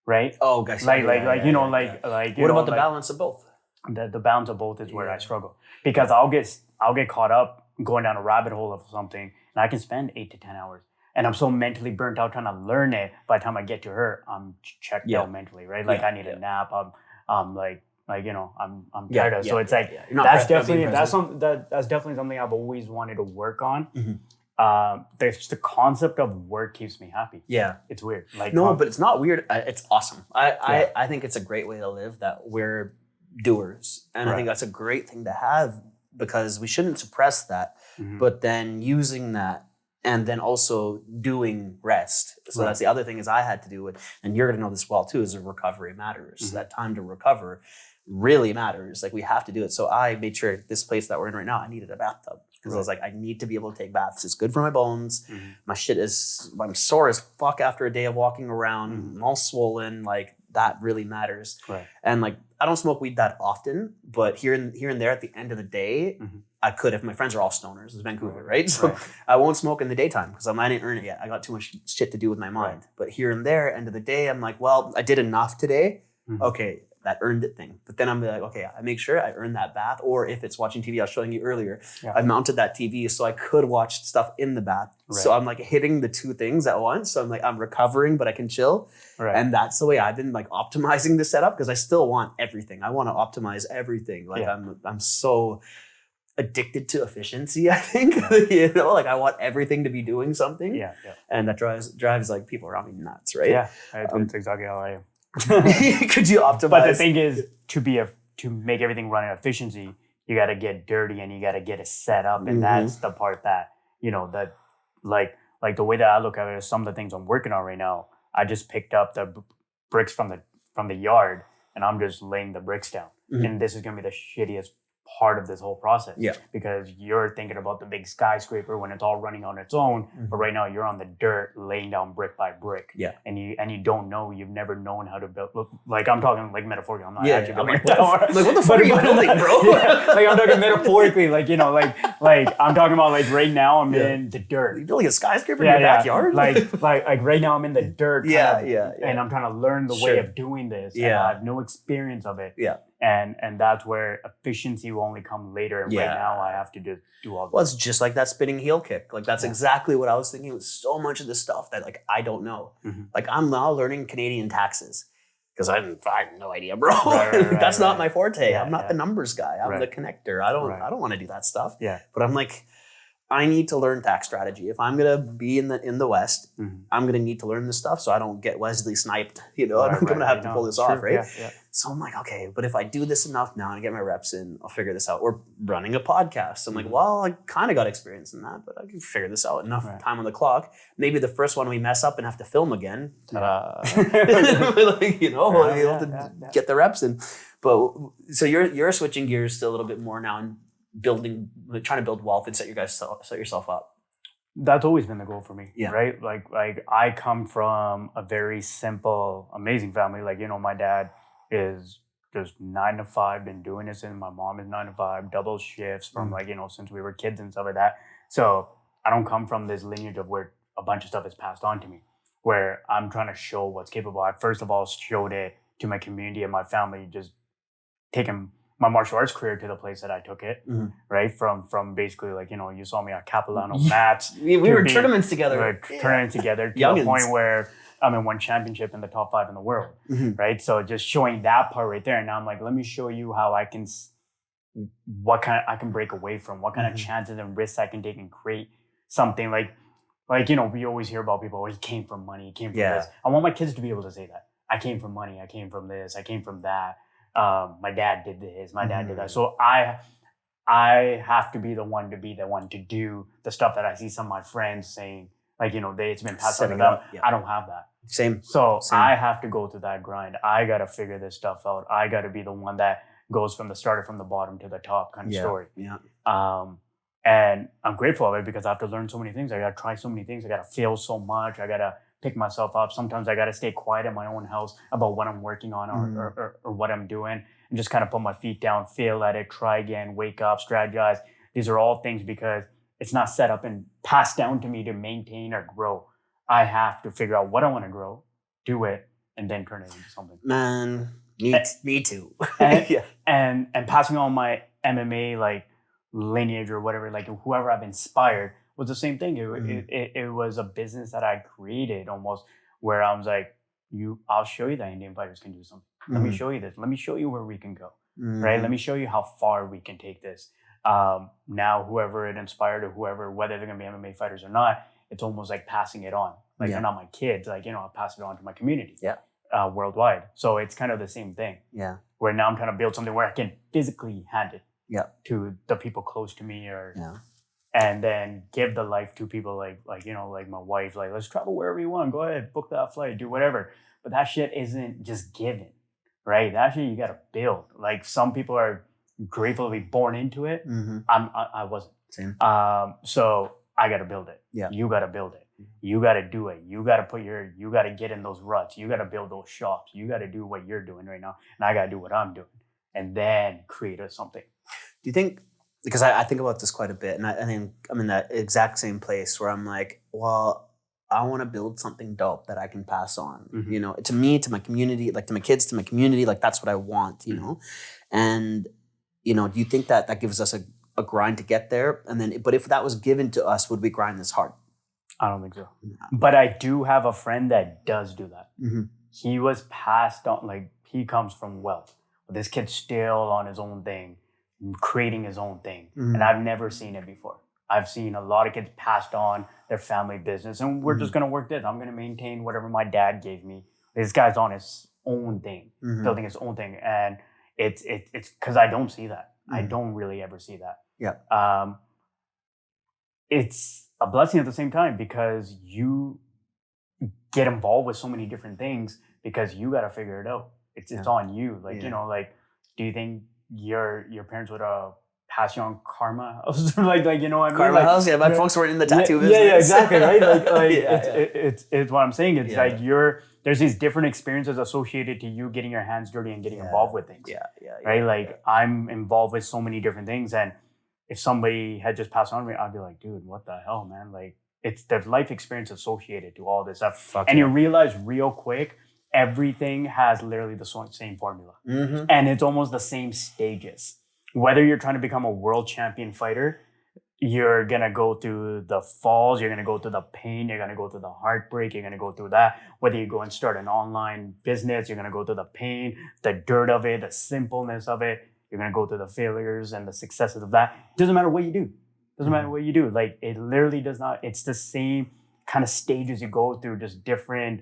Right? Oh, gosh. Like what about the balance of both? The balance of both is where I struggle, because I'll get caught up going down a rabbit hole of something, and I can spend 8 to 10 hours. And I'm so mentally burnt out trying to learn it. By the time I get to her, I'm checked out mentally, right? Like I need a nap. I'm like you know, I'm tired of. So it's like that's definitely something I've always wanted to work on. The concept of work keeps me happy. Yeah, it's weird. Like but it's not weird. It's awesome. I think it's a great way to live, that we're doers, and I think that's a great thing to have because we shouldn't suppress that, but then using that and then also doing rest. So that's the other thing is I had to do it, and you're going to know this well too, is that recovery matters. That time to recover really matters. Like we have to do it. So I made sure this place that we're in right now, I needed a bathtub because I was like, I need to be able to take baths. It's good for my bones. My shit I'm sore as fuck after a day of walking around. I'm all swollen. Like that really matters. Right. And like, I don't smoke weed that often, but here and there at the end of the day, I could if my friends are all stoners. It's Vancouver, right? So I won't smoke in the daytime because I didn't earn it yet. I got too much shit to do with my mind. But here and there, end of the day, I'm like, well, I did enough today. Okay, that earned it thing. But then I'm like, okay, I make sure I earn that bath. Or if it's watching TV, I was showing you earlier, I mounted that TV so I could watch stuff in the bath. So I'm like hitting the two things at once. So I'm like, I'm recovering, but I can chill. And that's the way I've been like optimizing the setup because I still want everything. I want to optimize everything. Like I'm so addicted to efficiency, I think. You know, like I want everything to be doing something. And that drives like people around me nuts, right? Yeah, that's exactly how I am. Could you optimize? But the thing is, to make everything run in efficiency, you got to get dirty and you got to get it set up, and that's the part that that like the way that I look at it is some of the things I'm working on right now. I just picked up the bricks from the yard, and I'm just laying the bricks down, and this is gonna be the shittiest part of this whole process. Because you're thinking about the big skyscraper when it's all running on its own, but right now you're on the dirt laying down brick by brick. And you don't know, you've never known how to build. Like I'm talking like metaphorically, I'm not actually building a tower. Like what the fuck are you building, bro? Like I'm talking metaphorically, like like I'm talking about like right now I'm in the dirt. You're building a skyscraper in your backyard? Like right now I'm in the dirt. And I'm trying to learn the way of doing this. And I have no experience of it. And that's where efficiency will only come later. And right now I have to do all this. Well, it's just like that spinning heel kick. Like that's exactly what I was thinking with so much of the stuff that like I don't know. Like I'm now learning Canadian taxes because I have no idea, bro. That's not my forte. I'm not the numbers guy. I'm the connector. I don't want to do that stuff. But I'm like, I need to learn tax strategy. If I'm gonna be in the West, I'm gonna need to learn this stuff so I don't get Wesley sniped. I'm gonna have to pull this off, right? So I'm like, okay, but if I do this enough now and I get my reps in, I'll figure this out. Or running a podcast. I'm like, well, I kind of got experience in that, but I can figure this out. Enough time on the clock. Maybe the first one we mess up and have to film again. We'll be able to get the reps in. But so you're switching gears to a little bit more now and trying to build wealth and set yourself up. That's always been the goal for me, right? Like I come from a very simple, amazing family. Like, my dad is just 9 to 5, been doing this, and my mom is 9 to 5, double shifts from since we were kids and stuff like that. So I don't come from this lineage of where a bunch of stuff is passed on to me, where I'm trying to show what's capable. I first of all showed it to my community and my family, just taking my martial arts career to the place that I took it, right? From basically like, you saw me at Capilano mats. We were tournaments together. Tournaments together to the point where I'm in one championship in the top 5 in the world, right? So just showing that part right there. And now I'm like, let me show you how I can break away from, what kind of chances and risks I can take and create something like, we always hear about people, he came from money, he came from this. I want my kids to be able to say that. I came from money, I came from this, I came from that. My dad did this, my dad did that. So I have to be the one to do the stuff that I see some of my friends saying, like, it's been passed on to them. I don't have that. Same. I have to go through that grind. I got to figure this stuff out. I got to be the one that goes from the bottom to the top kind of story. And I'm grateful of it because I have to learn so many things. I got to try so many things. I got to fail so much. I got to pick myself up. Sometimes I got to stay quiet in my own house about what I'm working on or what I'm doing and just kind of put my feet down, fail at it, try again, wake up, strategize. These are all things because it's not set up and passed down to me to maintain or grow. I have to figure out what I want to grow, do it, and then turn it into something. Man, me too. and passing on my MMA like lineage or whatever, like whoever I've inspired was the same thing. It was a business that I created almost where I was like, I'll show you that Indian fighters can do something. Let me show you this. Let me show you where we can go, right? Let me show you how far we can take this. Now, whoever it inspired or whether they're going to be MMA fighters or not, it's almost like passing it on. Like they're not my kids. Like, I'll pass it on to my community worldwide. So it's kind of the same thing. Where now I'm trying to build something where I can physically hand it to the people close to me, and then give the life to people like my wife, like, let's travel wherever you want, go ahead, book that flight, do whatever. But that shit isn't just given, right? That shit you got to build. Like, some people are grateful to be born into it. I wasn't. Same. So I got to build it. You got to build it. You got to do it. You got to you got to get in those ruts. You got to build those shops. You got to do what you're doing right now. And I got to do what I'm doing, and then create something. Do you think, because I think about this quite a bit, and I think I'm in that exact same place where I'm like, well, I want to build something dope that I can pass on, you know, to me, to my community, like to my kids, to my community, like that's what I want, you know? And, you know, do you think that gives us a grind to get there? And then, but if that was given to us, would we grind this hard? I don't think so. No. But I do have a friend that does do that. He was passed on, like, he comes from wealth, but this kid's still on his own thing, creating his own thing. And I've never seen it before. I've seen a lot of kids passed on their family business, and we're just going to work this. I'm going to maintain whatever my dad gave me. This guy's on his own thing, building his own thing. And it's because I don't see that. I don't really ever see that. It's a blessing at the same time, because you get involved with so many different things because you got to figure it out. It's on you. Like, you know, like, do you think your parents would pass you on karma house? like you know what I mean? Karma house, my folks weren't in the tattoo business. Yeah, exactly, right? It's what I'm saying. It's like there's these different experiences associated to you getting your hands dirty and getting involved with things. Right? Like, I'm involved with so many different things, and if somebody had just passed on me, I'd be like, dude, what the hell, man? Like, there's life experience associated to all this stuff. You realize real quick, everything has literally the same formula. And it's almost the same stages. Whether you're trying to become a world champion fighter, you're going to go through the falls, you're going to go through the pain, you're going to go through the heartbreak, you're going to go through that. Whether you go and start an online business, you're going to go through the pain, the dirt of it, the simpleness of it. You're going to go through the failures and the successes of that. It doesn't matter what you do. Doesn't matter what you do. Like, it literally does not. It's the same kind of stages you go through, just different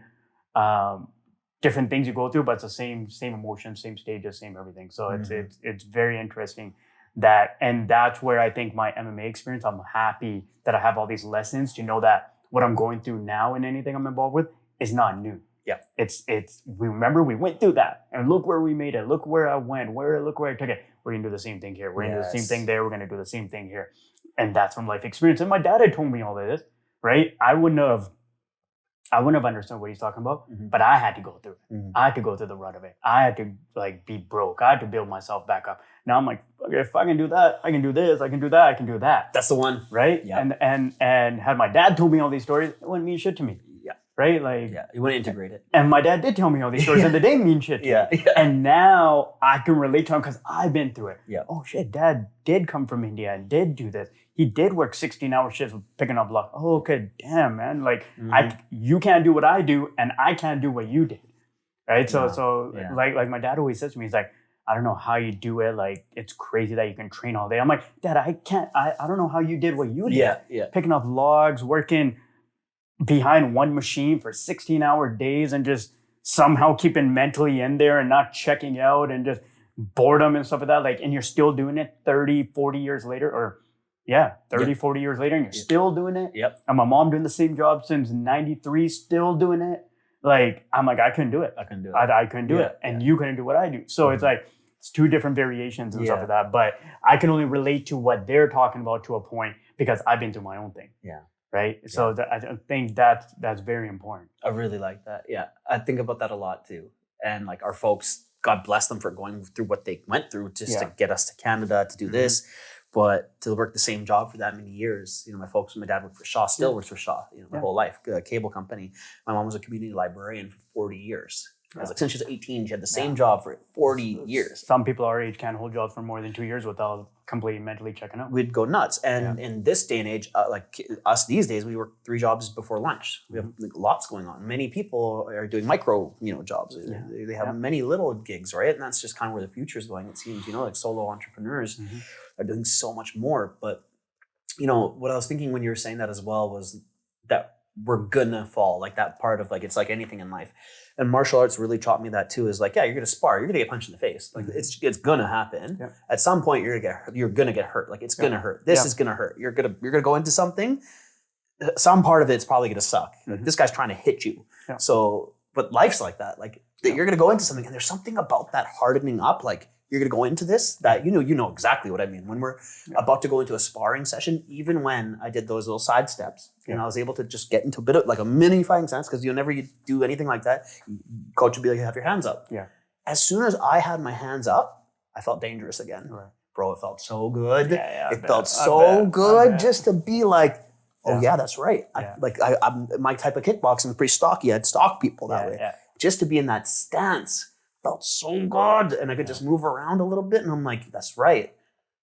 things you go through, but it's the same emotions, same stages, same everything. So it's very interesting and that's where I think my MMA experience, I'm happy that I have all these lessons to know that what I'm going through now and anything I'm involved with is not new. We remember we went through that, and look where we made it. Look where I went. Look where I took it. We're gonna do the same thing here. We're gonna do the same thing there. We're gonna do the same thing here. And that's from life experience. And my dad had told me all this, right? I wouldn't have understood what he's talking about, but I had to go through it. I had to go through the rut of it. I had to, like, be broke. I had to build myself back up. Now I'm like, okay, if I can do that, I can do this, I can do that, I can do that. That's the one. Right? And had my dad told me all these stories, it wouldn't mean shit to me. Right? Like, you wouldn't integrate it. And my dad did tell me all these stories, and they didn't mean shit to me. And now I can relate to him because I've been through it. Oh shit, dad did come from India and did do this. He did work 16-hour shifts picking up luck. Oh, okay, damn, man. Like, you can't do what I do, and I can't do what you did. Right? So like my dad always says to me, he's like, I don't know how you do it. Like, it's crazy that you can train all day. I'm like, Dad, I don't know how you did what you did. Picking up logs, working behind one machine for 16-hour days, and just somehow keeping mentally in there and not checking out, and just boredom and stuff like that. Like, and you're still doing it 30, 40 years later, or 40 years later, and you're still doing it. And my mom doing the same job since 93, still doing it. Like, I'm like, I couldn't do it. I couldn't do it. And you couldn't do what I do. So it's like, it's two different variations and stuff like that. But I can only relate to what they're talking about to a point because I've been through my own thing. Right? So I think that's very important. I really like that. Yeah. I think about that a lot too. And like, our folks, God bless them for going through what they went through just to get us to Canada to do this. But to work the same job for that many years, you know, my dad worked for Shaw, still works for Shaw, you know, my whole life, a cable company. My mom was a community librarian for 40 years. I was like, since she was 18, she had the same job for 40 years. Some people our age can't hold jobs for more than 2 years without completely mentally checking out. We'd go nuts. And in this day and age, like us these days, we work 3 jobs before lunch. We have like, lots going on. Many people are doing micro, jobs. They have many little gigs, right? And that's just kind of where the future is going. It seems, like solo entrepreneurs are doing so much more. But, what I was thinking when you were saying that as well was that we're gonna fall. Like that part of like, it's like anything in life. And martial arts really taught me that too, is like, yeah, you're gonna spar, you're gonna get punched in the face. Like it's gonna happen. Yeah. At some point you're gonna get hurt. Like it's gonna hurt. This is gonna hurt. You're gonna go into something. Some part of it's probably gonna suck. Like, this guy's trying to hit you. Yeah. So, but life's like that. Like you're gonna go into something, and there's something about that hardening up. Like you're gonna go into this that you know exactly what I mean. When we're about to go into a sparring session, even when I did those little side steps, and I was able to just get into a bit of like a mini fighting stance, because you'll never do anything like that. Coach would be like, "Have your hands up." Yeah. As soon as I had my hands up, I felt dangerous again. Right. Bro, it felt so good. It felt so good just to be like, oh yeah, that's right. I'm my type of kickboxing is pretty stocky. I'd stalk people that way. Yeah. Just to be in that stance felt so good, and I could just move around a little bit, and I'm like, that's right.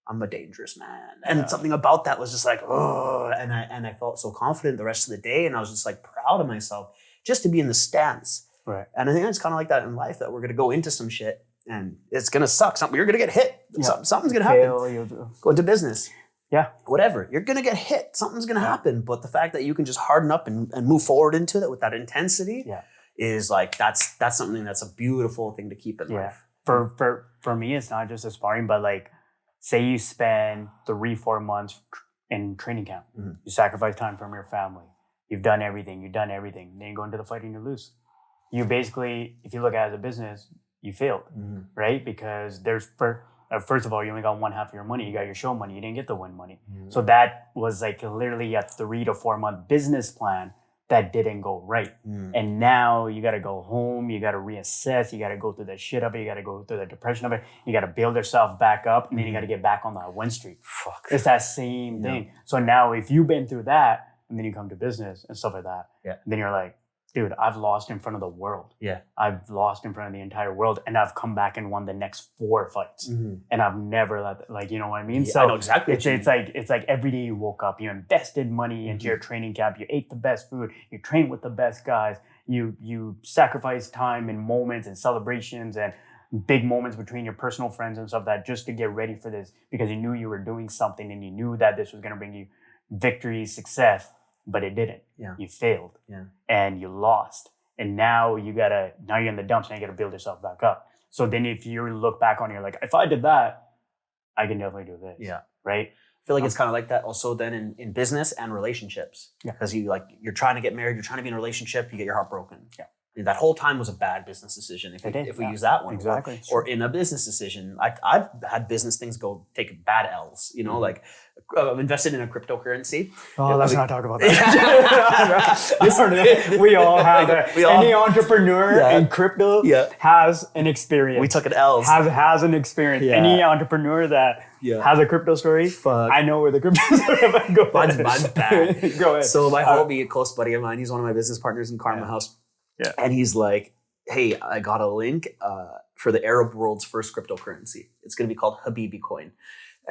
I'm a dangerous man. And something about that was just like, oh, and I felt so confident the rest of the day, and I was just like proud of myself just to be in the stance. Right. And I think it's kind of like that in life, that we're going to go into some shit and it's going to suck. You're going to get hit. Yeah. Something's going to happen. Go into business. Yeah. Whatever. You're going to get hit. Something's going to happen. But the fact that you can just harden up and move forward into it with that intensity is like, that's something that's a beautiful thing to keep in life. For me, it's not just a sparring, but like, say you spend 3-4 months in training camp. Mm-hmm. You sacrifice time from your family. You've done everything. Then you go into the fight and you lose. You basically, if you look at it as a business, you failed, right? Because first of all, you only got one half of your money. You got your show money. You didn't get the win money. Mm-hmm. So that was like literally a 3 to 4 month business plan that didn't go right. Mm. And now you got to go home. You got to reassess. You got to go through the shit of it. You got to go through the depression of it. You got to build yourself back up. And then you got to get back on that win streak. Fuck. It's that same thing. So now if you've been through that and then you come to business and stuff like that, then you're like, dude, I've lost in front of the world. Yeah. I've lost in front of the entire world, and I've come back and won the next 4 fights. Mm-hmm. And I've never you know what I mean? Yeah, so I know exactly. It's like every day you woke up, you invested money into your training camp, you ate the best food, you trained with the best guys, you sacrificed time and moments and celebrations and big moments between your personal friends and stuff that just to get ready for this, because you knew you were doing something and you knew that this was going to bring you victory, success. But it didn't. Yeah. You failed. Yeah. And you lost. And now you're in the dumps, and you gotta build yourself back up. So then if you look back on it, you're like, if I did that, I can definitely do this. Yeah. Right? I feel like it's kind of like that also then in business and relationships. Yeah. Because you're trying to get married, you're trying to be in a relationship, you get your heart broken. Yeah. And that whole time was a bad business decision if we use that one. Exactly. Or in a business decision. I've had business things take bad L's, like I've invested in a cryptocurrency. Oh, let's not talk about that. We all have that. Any entrepreneur in crypto has an experience. We took an L. Has an experience. Yeah. Any entrepreneur that has a crypto story, I know where the crypto story go. Mine's bad. Go ahead. So my homie, a close buddy of mine, he's one of my business partners in Karma House. Yeah. And he's like, hey, I got a link for the Arab world's first cryptocurrency. It's going to be called Habibi Coin.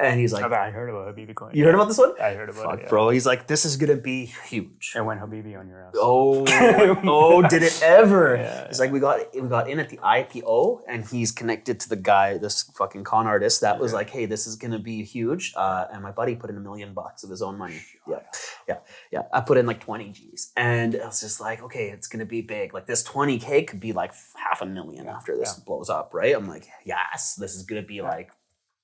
And he's like, I heard about Habibi Coin. You heard about this one? I heard about it. Bro. He's like, this is going to be huge. I went Habibi on your ass. Oh, did it ever? Yeah. It's like we got in at the IPO, and he's connected to the guy, this fucking con artist that was like, hey, this is going to be huge. And my buddy put in $1 million of his own money. Yeah. I put in like 20 G's. And I was just like, okay, it's going to be big. Like this 20K could be like $500,000 after this blows up, right? I'm like, yes, this is going to be like,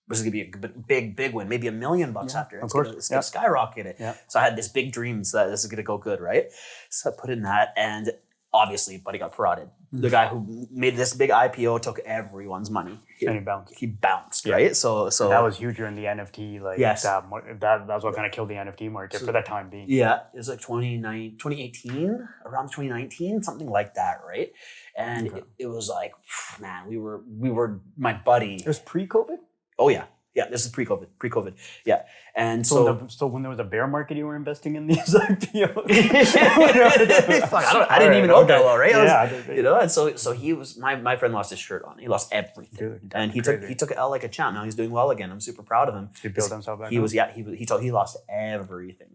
this is going to be a big win, maybe $1 million after. It's going to skyrocket it. Yeah. So I had this big dreams that this is going to go good, right? So I put in that, and obviously, buddy got frauded. The guy who made this big IPO took everyone's money. And he bounced. Right? So and that was huge during the NFT. That's what kind of killed the NFT market for the time being. Yeah, it was like 2018, around 2019, something like that, right? And it was like, man, we were my buddy. It was pre-COVID? Oh yeah. Yeah, this is pre-COVID. Yeah. And so when there was a bear market, you were investing in these IPOs? I didn't even know that well, right? And so he was, my friend lost his shirt on. He lost everything. Dude, and he took it out like a champ. Now he's doing well again. I'm super proud of him. He built himself back up? He lost everything.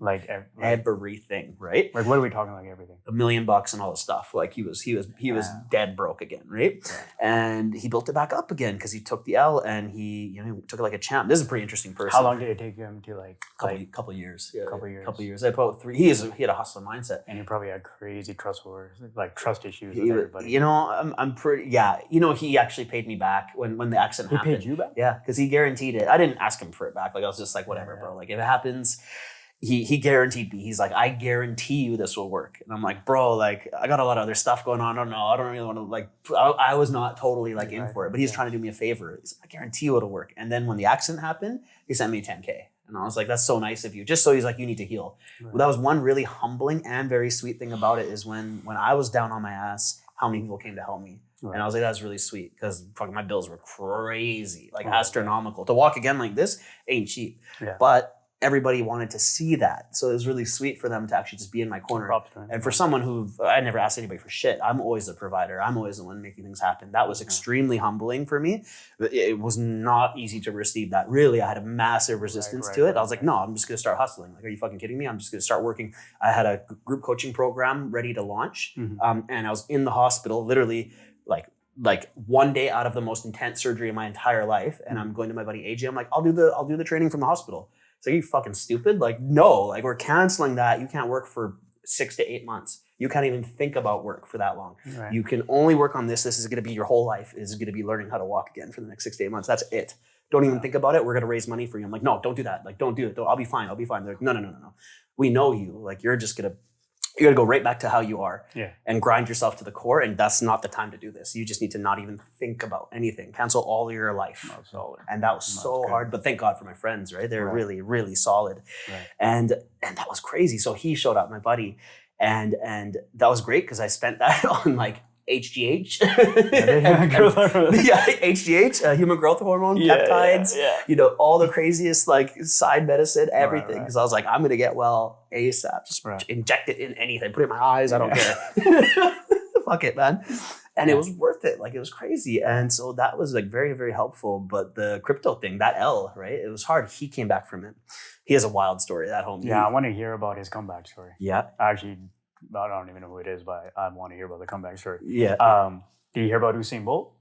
Everything, right? Like, what are we talking, like everything? $1 million and all this stuff. Like he was dead broke again, right? Yeah. And he built it back up again because he took the L, and he took it like a champ. This is a pretty interesting person. How long did it take him to couple of years? Yeah, couple years. Couple of years. About 3. He had a hustler mindset, and he probably had crazy trust issues with everybody. You know, I'm pretty. Yeah, you know, he actually paid me back when the accident happened. He paid you back? Yeah, because he guaranteed it. I didn't ask him for it back. Like I was just like, whatever, bro. Like if it happens. He guaranteed me. He's like, I guarantee you this will work. And I'm like, bro, like I got a lot of other stuff going on. I don't know. I don't really want to like. I was not totally like in for it, but he's trying to do me a favor. He's like, I guarantee you it'll work. And then when the accident happened, he sent me $10K, and I was like, that's so nice of you. Just so he's like, you need to heal. Right. Well, that was one really humbling and very sweet thing about it is when I was down on my ass, how many people came to help me. Right. And I was like, that's really sweet because fucking my bills were crazy, like astronomical. To walk again like this ain't cheap. Yeah. But everybody wanted to see that. So it was really sweet for them to actually just be in my corner. And for someone who, I never asked anybody for shit. I'm always the provider. I'm always the one making things happen. That was extremely humbling for me. It was not easy to receive that. Really, I had a massive resistance to it. I was like, no, I'm just going to start hustling. Like, are you fucking kidding me? I'm just going to start working. I had a group coaching program ready to launch. And I was in the hospital, literally like one day out of the most intense surgery in my entire life. And I'm going to my buddy AJ. I'm like, I'll do the training from the hospital. So are you fucking stupid? Like, no, like we're canceling that. You can't work for 6 to 8 months. You can't even think about work for that long. Right. You can only work on this. This is going to be your whole life. Is going to be learning how to walk again for the next 6 to 8 months. That's it. Don't even think about it. We're going to raise money for you. I'm like, no, don't do that. Like, don't do it. I'll be fine. They're like, no. We know you. Like, you're going to go right back to how you are and grind yourself to the core. And that's not the time to do this. You just need to not even think about anything. Cancel all your life. And that was so hard. But thank God for my friends, right? They're really, really solid. Right. And that was crazy. So he showed up, my buddy. And that was great because I spent that on like HGH. HGH, human growth hormone, peptides, you know, all the craziest like side medicine, everything. Because I was like, I'm going to get well ASAP. Just inject it in anything. Put it in my eyes. I don't care. Fuck it, man. And it was worth it. Like it was crazy. And so that was like very, very helpful. But the crypto thing, that L, right? It was hard. He came back from it. He has a wild story, that homie. Yeah, I want to hear about his comeback story. Yeah. Actually, I don't even know who it is, but I want to hear about the comeback story. Yeah. Do you hear about Usain Bolt?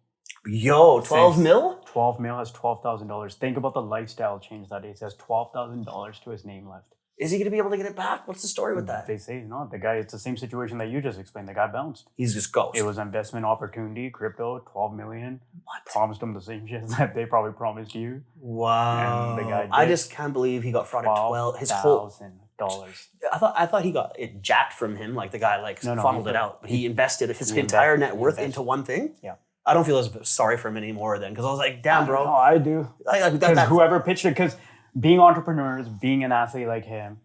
Yo, 12 mil? 12 mil has $12,000. Think about the lifestyle change that he has $12,000 to his name left. Is he going to be able to get it back? What's the story with that? They say no. The guy, it's the same situation that you just explained. The guy bounced. He's just ghost. It was investment opportunity, crypto, 12 million. What? Promised him the same shit that they probably promised you. Wow. And the guy I just can't believe he got frauded $12,000. I thought he got it jacked from him. Like the guy funneled it out. But he invested his entire net worth into one thing. Yeah. I don't feel as sorry for him anymore then because I was like, damn, bro. No, I do. Because whoever pitched it, because being entrepreneurs, being an athlete like him,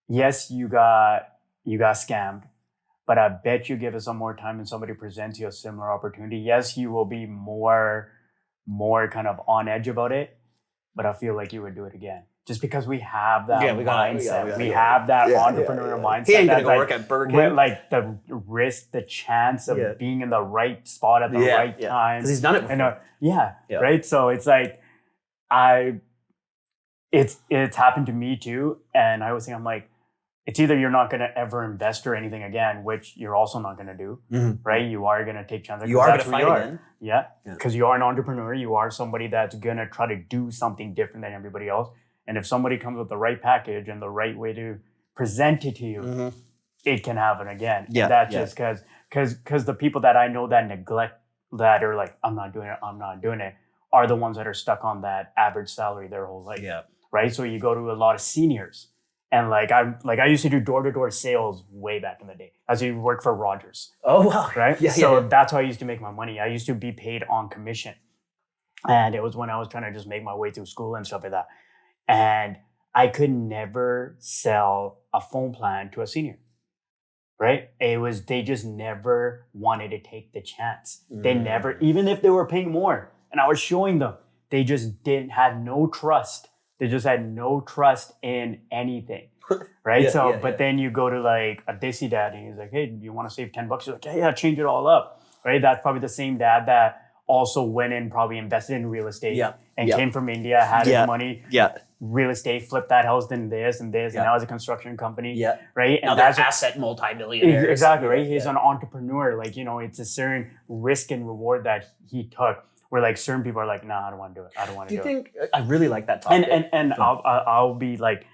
yes, you got scammed, but I bet you give it some more time and somebody presents you a similar opportunity. Yes, you will be more kind of on edge about it, but I feel like you would do it again. Just because we have that mindset. We have that entrepreneurial mindset. He ain't going to go work at Burger King. Like the risk, the chance of being in the right spot at the right time. Because he's done it before. Right? So it's like, it's happened to me too. And I always think, I'm like, it's either you're not going to ever invest or anything again, which you're also not going to do, right? You are going to take chances. You are going to fight again. Yeah, because you are an entrepreneur. You are somebody that's going to try to do something different than everybody else. And if somebody comes with the right package and the right way to present it to you, it can happen again. Yeah, that's just because the people that I know that neglect that are like, I'm not doing it, are the ones that are stuck on that average salary their whole life. Yeah. Right. So you go to a lot of seniors, and I used to do door-to-door sales way back in the day. I used to work for Rogers. Oh wow. Right. So that's how I used to make my money. I used to be paid on commission, and it was when I was trying to just make my way through school and stuff like that. And I could never sell a phone plan to a senior, right? They just never wanted to take the chance. They never, even if they were paying more and I was showing them, they just had no trust. They just had no trust in anything, right? But then you go to like a Desi dad and he's like, hey, do you want to save $10? You're like, yeah, change it all up, right? That's probably the same dad that also went in, probably invested in real estate and came from India, had his money, real estate, flipped that house, then this and this, and now it's a construction company, right? And now that's asset multi-millionaires. Exactly, right? He's an entrepreneur. Like, it's a certain risk and reward that he took. Where like certain people are like, nah, I don't want to do it. I don't want to do it. Do you think, I really like that topic. And I'll be like,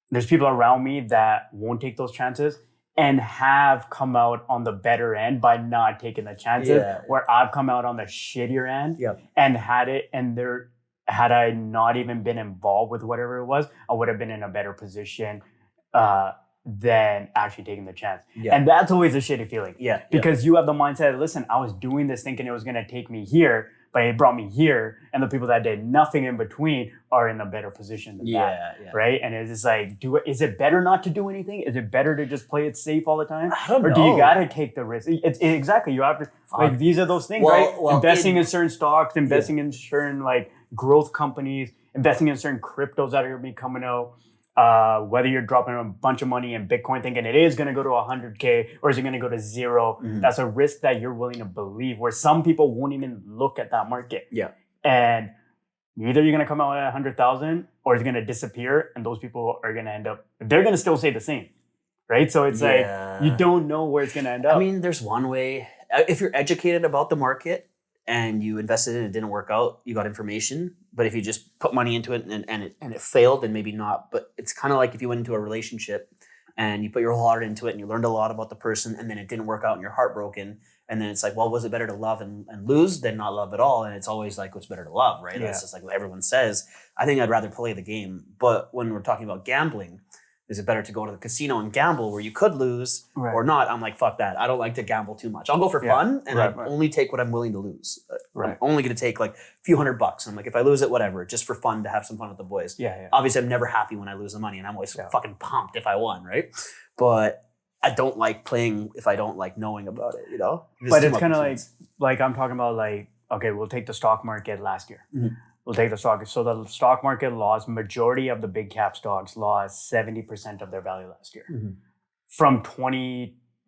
there's people around me that won't take those chances and have come out on the better end by not taking the chances, where I've come out on the shittier end and had it, and had I not even been involved with whatever it was, I would have been in a better position than actually taking the chance. And that's always a shitty feeling. Because you have the mindset, listen, I was doing this thinking it was going to take me here, but it brought me here. And the people that did nothing in between are in a better position than that. Right? And it's just like, is it better not to do anything? Is it better to just play it safe all the time? I don't know. Or do you got to take the risk? Exactly. You have to, like, these are those things, right? Investing in certain stocks, investing in certain like growth companies, investing in certain cryptos that are going to be coming out. Whether you're dropping a bunch of money in Bitcoin thinking it is going to go to 100K or is it going to go to zero, that's a risk that you're willing to believe, where some people won't even look at that market. And either you're going to come out at 100,000 or it's going to disappear, and those people are going to end up, they're going to still say the same, right? So it's like, you don't know where it's going to end up. I mean, there's one way, if you're educated about the market and you invested in it, it didn't work out, you got information. But if you just put money into it and it failed, then maybe not. But it's kind of like if you went into a relationship and you put your whole heart into it and you learned a lot about the person, and then it didn't work out and you're heartbroken. And then it's like, well, was it better to love and lose than not love at all? And it's always like, what's better to love, right? That's just like what everyone says. I think I'd rather play the game. But when we're talking about gambling, is it better to go to the casino and gamble where you could lose or not? I'm like, fuck that. I don't like to gamble too much. I'll go for fun, and I only take what I'm willing to lose. I'm only going to take like a few $100. I'm like, if I lose it, whatever, just for fun, to have some fun with the boys. Obviously, I'm never happy when I lose the money, and I'm always fucking pumped if I won, right? But I don't like playing if I don't like knowing about it, you know? But it's kind of like I'm talking about, like, okay, we'll take the stock market last year. We'll take the stock. So the stock market lost, majority of the big cap stocks lost 70% of their value last year. From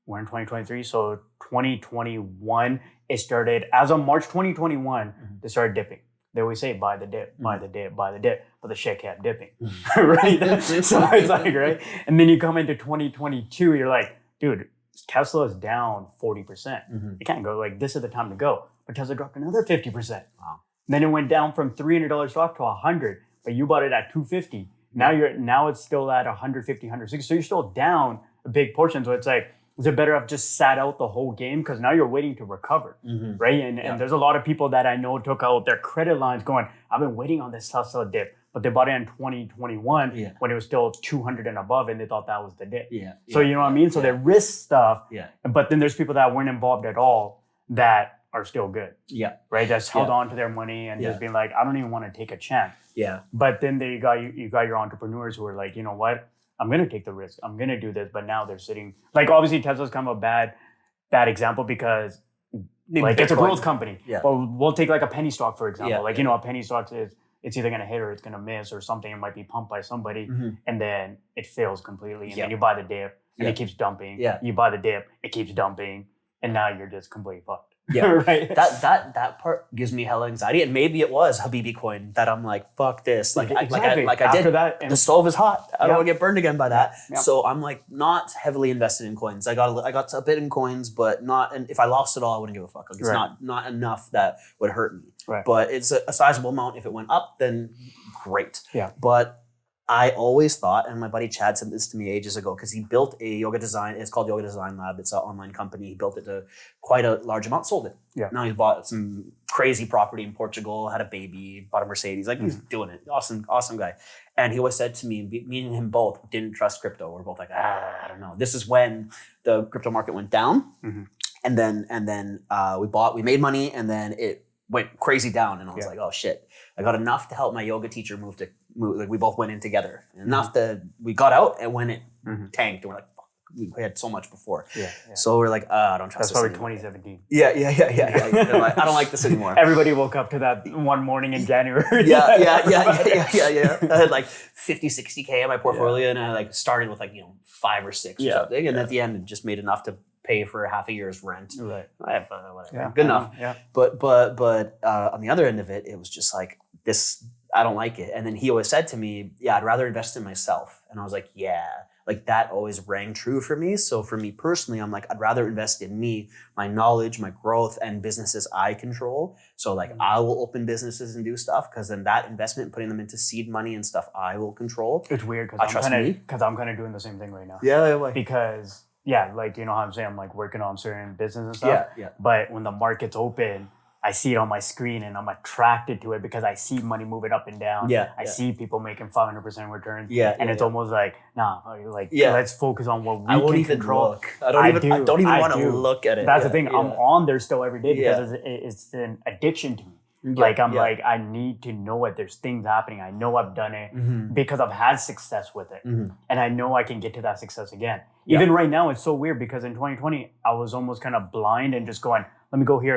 we're in 2023, so 2021, it started, as of March 2021, they started dipping. They always say, buy the dip, buy the dip, buy the dip, but the shit kept dipping, right? So it's like, right? And then you come into 2022, you're like, dude, Tesla is down 40%. You can't go, like, this is the time to go. But Tesla dropped another 50%. Wow. Then it went down from $300 stock to $100, but you bought it at $250. Now it's still at $150, $160. So you're still down a big portion. So it's like, is it better if just sat out the whole game? Because now you're waiting to recover, right? And there's a lot of people that I know took out their credit lines going, I've been waiting on this Tesla dip, but they bought it in 2021 when it was still 200 and above, and they thought that was the dip. So you know what I mean? So they risk stuff, but then there's people that weren't involved at all that are still good. Right? That's held on to their money and just being like, I don't even want to take a chance. But then you got your entrepreneurs who are like, you know what? I'm going to take the risk. I'm going to do this. But now they're sitting, like, obviously Tesla's kind of a bad example because like it's a growth company. But we'll take like a penny stock, for example. Like, you know, a penny stock is, it's either going to hit or it's going to miss or something. It might be pumped by somebody and then it fails completely. And then you buy the dip and it keeps dumping. You buy the dip, it keeps dumping. And now you're just completely fucked. Right. That part gives me hella anxiety, and maybe it was Habibi coin that I'm like, fuck this. Like, exactly. I After did. That, the stove is hot. I don't want to get burned again by that. So I'm like not heavily invested in coins. I got a bit in coins, but not. And if I lost it all, I wouldn't give a fuck. Like, it's not enough that would hurt me. But it's a sizable amount. If it went up, then great. But I always thought, and my buddy Chad said this to me ages ago, because he built a yoga design, it's called Yoga Design Lab. It's an online company. He built it to quite a large amount, sold it. Now he bought some crazy property in Portugal, had a baby, bought a Mercedes. Like, he's doing it. Awesome guy. And he always said to me, me and him both didn't trust crypto. We're both like, I don't know. This is when the crypto market went down. And then we made money, and then it went crazy down. And I was like, oh shit. I got enough to help my yoga teacher move. Like, we both went in together. Enough that we got out, and when it tanked, and we're like, fuck, we had so much before. So we're like, I don't trust this. That's probably anymore. 2017. Yeah. Like, I don't like this anymore. Everybody woke up to that one morning in January. Yeah. I had like 50, 60K in my portfolio, and I like started with 5 or 6 or something. And at the end, it just made enough to pay for half a year's rent. I have whatever. Good enough. But on the other end of it, it was just like, this, I don't like it. And then he always said to me, I'd rather invest in myself. And I was like, like that always rang true for me. So for me personally, I'm like, I'd rather invest in me, my knowledge, my growth, and businesses I control. So like I will open businesses and do stuff, because then that investment, putting them into seed money and stuff, I will control. It's weird because I'm kind of doing the same thing right now. Yeah. Because like, you know how I'm saying, I'm like working on certain business and stuff. Yeah. But when the market's open, I see it on my screen and I'm attracted to it because I see money moving up and down. I see people making 500% returns. And it's almost like, let's focus on what we can control. Look. I don't even want to look at it. That's the thing. I'm on there still every day because it's an addiction to me. Like I need to know it. There's things happening. I know I've done it because I've had success with it. And I know I can get to that success again. Even right now, it's so weird because in 2020, I was almost kind of blind and just going, let me go here.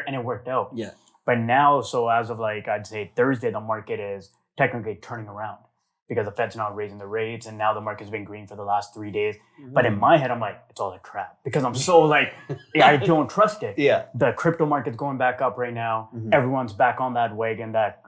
And it worked out. Yeah. But now, so as of like, I'd say Thursday, the market is technically turning around because the Fed's not raising the rates. And now the market's been green for the last 3 days. But in my head, I'm like, it's all a trap because I'm so like, I don't trust it. The crypto market's going back up right now. Everyone's back on that wagon that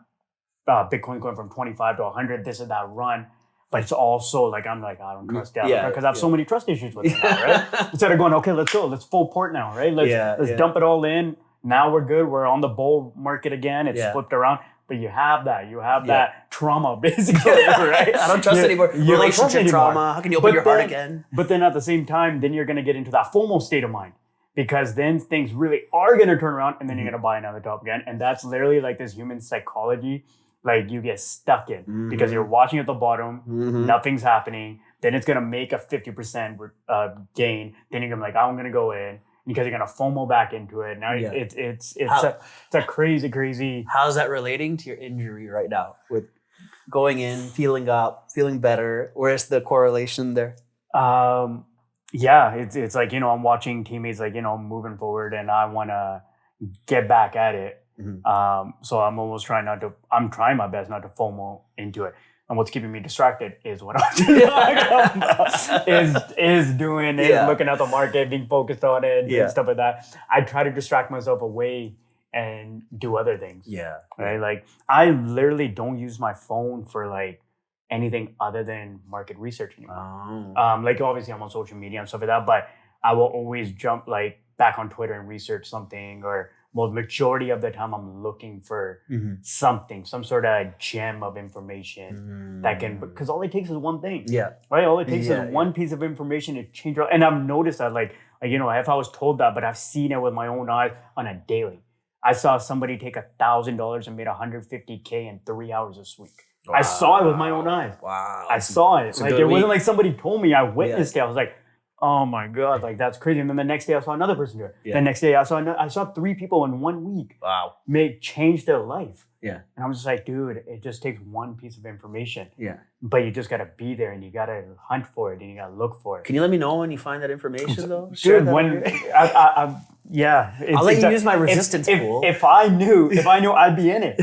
Bitcoin going from 25 to 100, this is that run. But it's also like, I'm like, I don't trust that because I have so many trust issues with it now, right? Instead of going, okay, let's go. Let's full port now, right? Let's dump it all in. Now we're good. We're on the bull market again. It's flipped around. But you have that trauma basically, right? I don't trust anymore. Relationship trauma. How can you open your heart again? But then at the same time, then you're going to get into that FOMO state of mind because then things really are going to turn around and then you're going to buy another top again. And that's literally like this human psychology. Like you get stuck in because you're watching at the bottom, nothing's happening. Then it's gonna make a 50% gain. Then you're gonna be like, I'm gonna go in because you're gonna FOMO back into it. Now it's a crazy. How's that relating to your injury right now? With going in, feeling up, feeling better. Where's the correlation there? It's like, you know, I'm watching teammates like, you know, moving forward, and I wanna get back at it. So I'm trying my best not to FOMO into it. And what's keeping me distracted is what I'm doing. is looking at the market, being focused on it, and stuff like that. I try to distract myself away and do other things. Right? Like I literally don't use my phone for like anything other than market research anymore. Like obviously I'm on social media and stuff like that, but I will always jump like back on Twitter and research something, or well, majority of the time I'm looking for something, some sort of gem of information that can, because all it takes is one thing. Right? All it takes is one piece of information to change. And I've noticed that like, you know, if I was told that, but I've seen it with my own eyes on a daily. I saw somebody take $1,000 and made $150K in 3 hours this week. Wow. I saw it with my own eyes. Wow. I saw it. Like it wasn't like somebody told me, I witnessed it. I was like, oh my God, like that's crazy. And then the next day I saw another person do it. The next day I saw 3 people in 1 week change their life. And I'm just like, dude, it just takes one piece of information. But you just gotta be there and you gotta hunt for it and you gotta look for it. Can you let me know when you find that information though? Dude, when I'll let you use my resistance pool. If I knew, I'd be in it.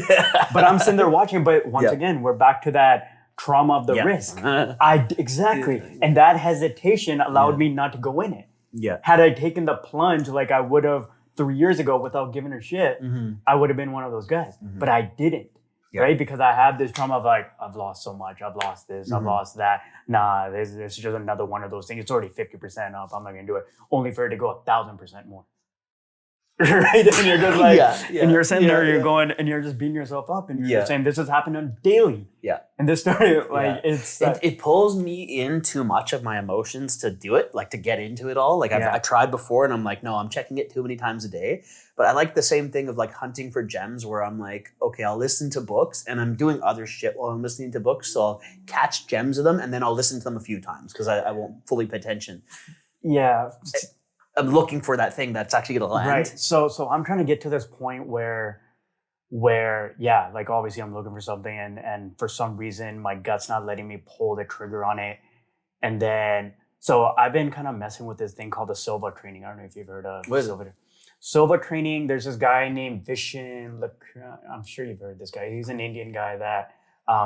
But I'm sitting there watching. But once again, we're back to that trauma of the risk. Exactly. And that hesitation allowed me not to go in it. Had I taken the plunge like I would have 3 years ago without giving a shit, I would have been one of those guys. But I didn't. Right? Because I had this trauma of like, I've lost so much. I've lost this. I've lost that. Nah, this is just another one of those things. It's already 50% up. I'm not going to do it. Only for it to go 1,000% more. Right? And you're just like, and you're sitting there, you're going, and you're just beating yourself up, and you're saying, this is happening daily. And this started, like, it pulls me in too much of my emotions to do it, like to get into it all. Like I've tried before, and I'm like, no, I'm checking it too many times a day. But I like the same thing of like hunting for gems, where I'm like, okay, I'll listen to books, and I'm doing other shit while I'm listening to books. So I'll catch gems of them, and then I'll listen to them a few times because I won't fully pay attention. I'm looking for that thing that's actually going to land. Right. So I'm trying to get to this point where like obviously I'm looking for something and for some reason my gut's not letting me pull the trigger on it. And then, so I've been kind of messing with this thing called the Silva training. I don't know if you've heard of Silva training. There's this guy named Vishen. I'm sure you've heard this guy. He's an Indian guy that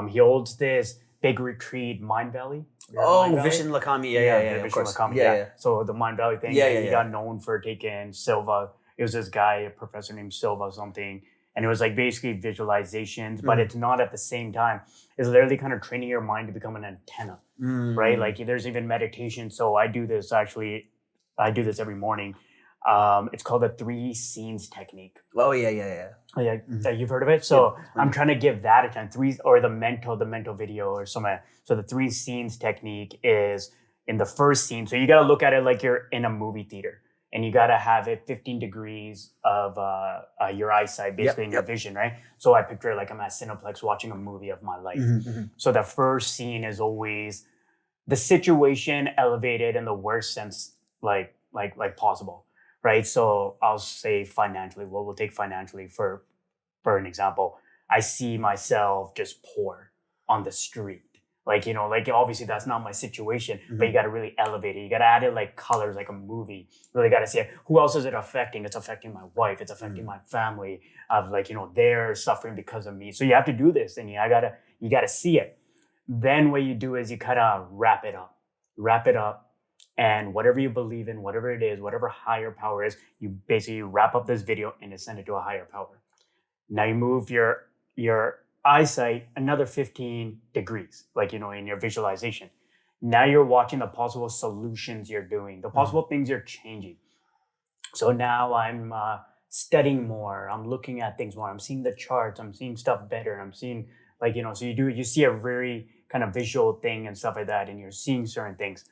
he holds this big retreat, Mind Valley. Vishen Lakami. Of course. Lakami, So the Mind Valley thing. He got known for taking Silva. It was this guy, a professor named Silva something. And it was like basically visualizations, but it's not at the same time. It's literally kind of training your mind to become an antenna, right? Like there's even meditation. So I do this every morning. It's called the 3 scenes technique. Oh yeah. You've heard of it. So I'm trying to give that a chance. Or the mental video or something. So the 3 scenes technique is in the first scene. So you got to look at it like you're in a movie theater, and you got to have it 15 degrees of your eyesight, basically in your vision, right? So I picture it like I'm at Cineplex watching a movie of my life. So the first scene is always the situation elevated in the worst sense, like possible. Right. So I'll say financially, we'll take financially for an example. I see myself just poor on the street. Like, like obviously that's not my situation, but you got to really elevate it. You got to add it like colors, like a movie. Really got to see it. Who else is it affecting? It's affecting my wife. It's affecting my family. Of like, they're suffering because of me. So you have to do this, and you got to see it. Then what you do is you kind of wrap it up. And whatever you believe in, whatever it is, whatever higher power is, you basically wrap up this video and send it to a higher power. Now you move your eyesight another 15 degrees, like, in your visualization. Now you're watching the possible solutions you're doing, the possible things you're changing. So now I'm studying more. I'm looking at things more. I'm seeing the charts. I'm seeing stuff better. I'm seeing so you see a very kind of visual thing and stuff like that, and you're seeing certain things.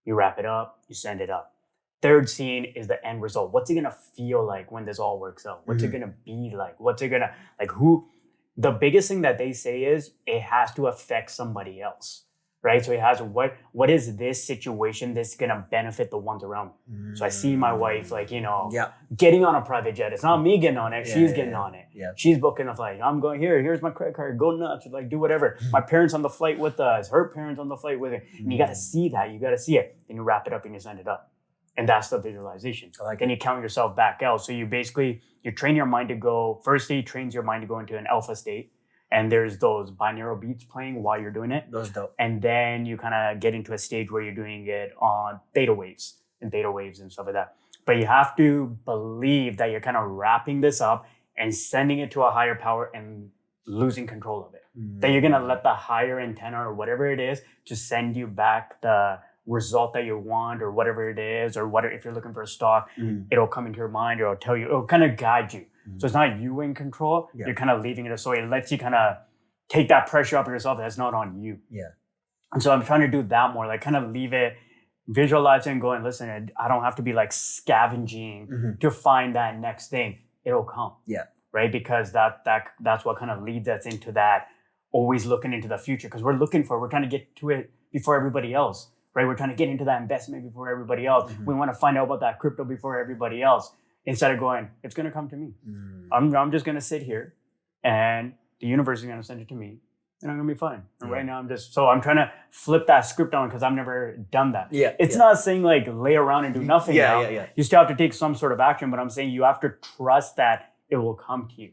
You wrap it up, you send it up. Third scene is the end result. What's it gonna feel like when this all works out? What's it gonna be like? What's it gonna, the biggest thing that they say is it has to affect somebody else, right? So it has, what is this situation that's gonna benefit the ones around me? So I see my wife, getting on a private jet. It's not me getting on it, she's getting on it. Yeah. She's booking a flight. I'm going here's my credit card, go nuts, do whatever. My parents on the flight with us, her parents on the flight with her. And you gotta see that, you gotta see it. Then you wrap it up and you send it up. And that's the visualization. Then you count yourself back out. So you train your mind to go, first stage trains your mind to go into an alpha state. And there's those binaural beats playing while you're doing it. Those dope. And then you kind of get into a stage where you're doing it on theta waves and stuff like that. But you have to believe that you're kind of wrapping this up and sending it to a higher power and losing control of it. That you're going to let the higher antenna or whatever it is to send you back the result that you want, or whatever it is, or if you're looking for a stock, it'll come into your mind, or it'll tell you, it'll kind of guide you. So it's not you in control. Yeah. You're kind of leaving it. So it lets you kind of take that pressure off of yourself that's not on you. Yeah. And so I'm trying to do that more, kind of leave it, visualize it and going, listen, I don't have to be scavenging to find that next thing. It'll come. Yeah. Right. Because that's what kind of leads us into that, always looking into the future. Because we're trying to get to it before everybody else. Right. We're trying to get into that investment before everybody else. We want to find out about that crypto before everybody else. Instead of going, it's going to come to me. I'm just going to sit here, and the universe is going to send it to me, and I'm going to be fine. And right now I'm trying to flip that script on, because I've never done that. Yeah. It's not saying lay around and do nothing. Yeah. You still have to take some sort of action, but I'm saying you have to trust that it will come to you,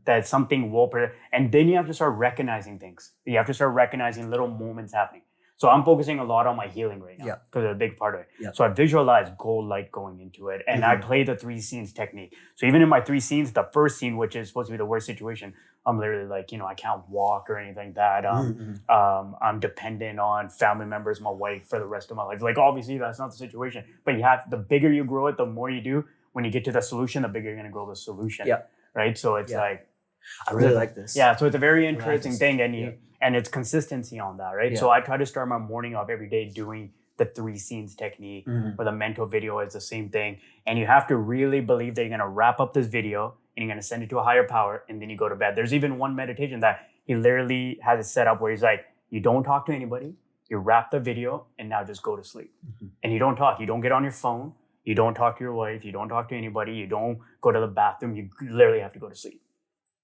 that something will, and then you have to start recognizing things. You have to start recognizing little moments happening. So I'm focusing a lot on my healing right now, because it's a big part of it. Yeah. So I visualize gold light going into it, and I play the 3 scenes technique. So even in my 3 scenes, the first scene, which is supposed to be the worst situation, I'm literally I can't walk or anything like that. I'm dependent on family members, my wife, for the rest of my life. Obviously that's not the situation, but the bigger you grow it, the more you do. When you get to the solution, the bigger you're going to grow the solution. Yeah. Right. So it's I really like this. Yeah. So it's a very interesting thing, and it's consistency on that, right? Yeah. So I try to start my morning off every day doing the 3 scenes technique, or the mental video is the same thing. And you have to really believe that you're going to wrap up this video and you're going to send it to a higher power, and then you go to bed. There's even one meditation that he literally has it set up where he's like, you don't talk to anybody, you wrap the video, and now just go to sleep. And you don't talk. You don't get on your phone. You don't talk to your wife. You don't talk to anybody. You don't go to the bathroom. You literally have to go to sleep.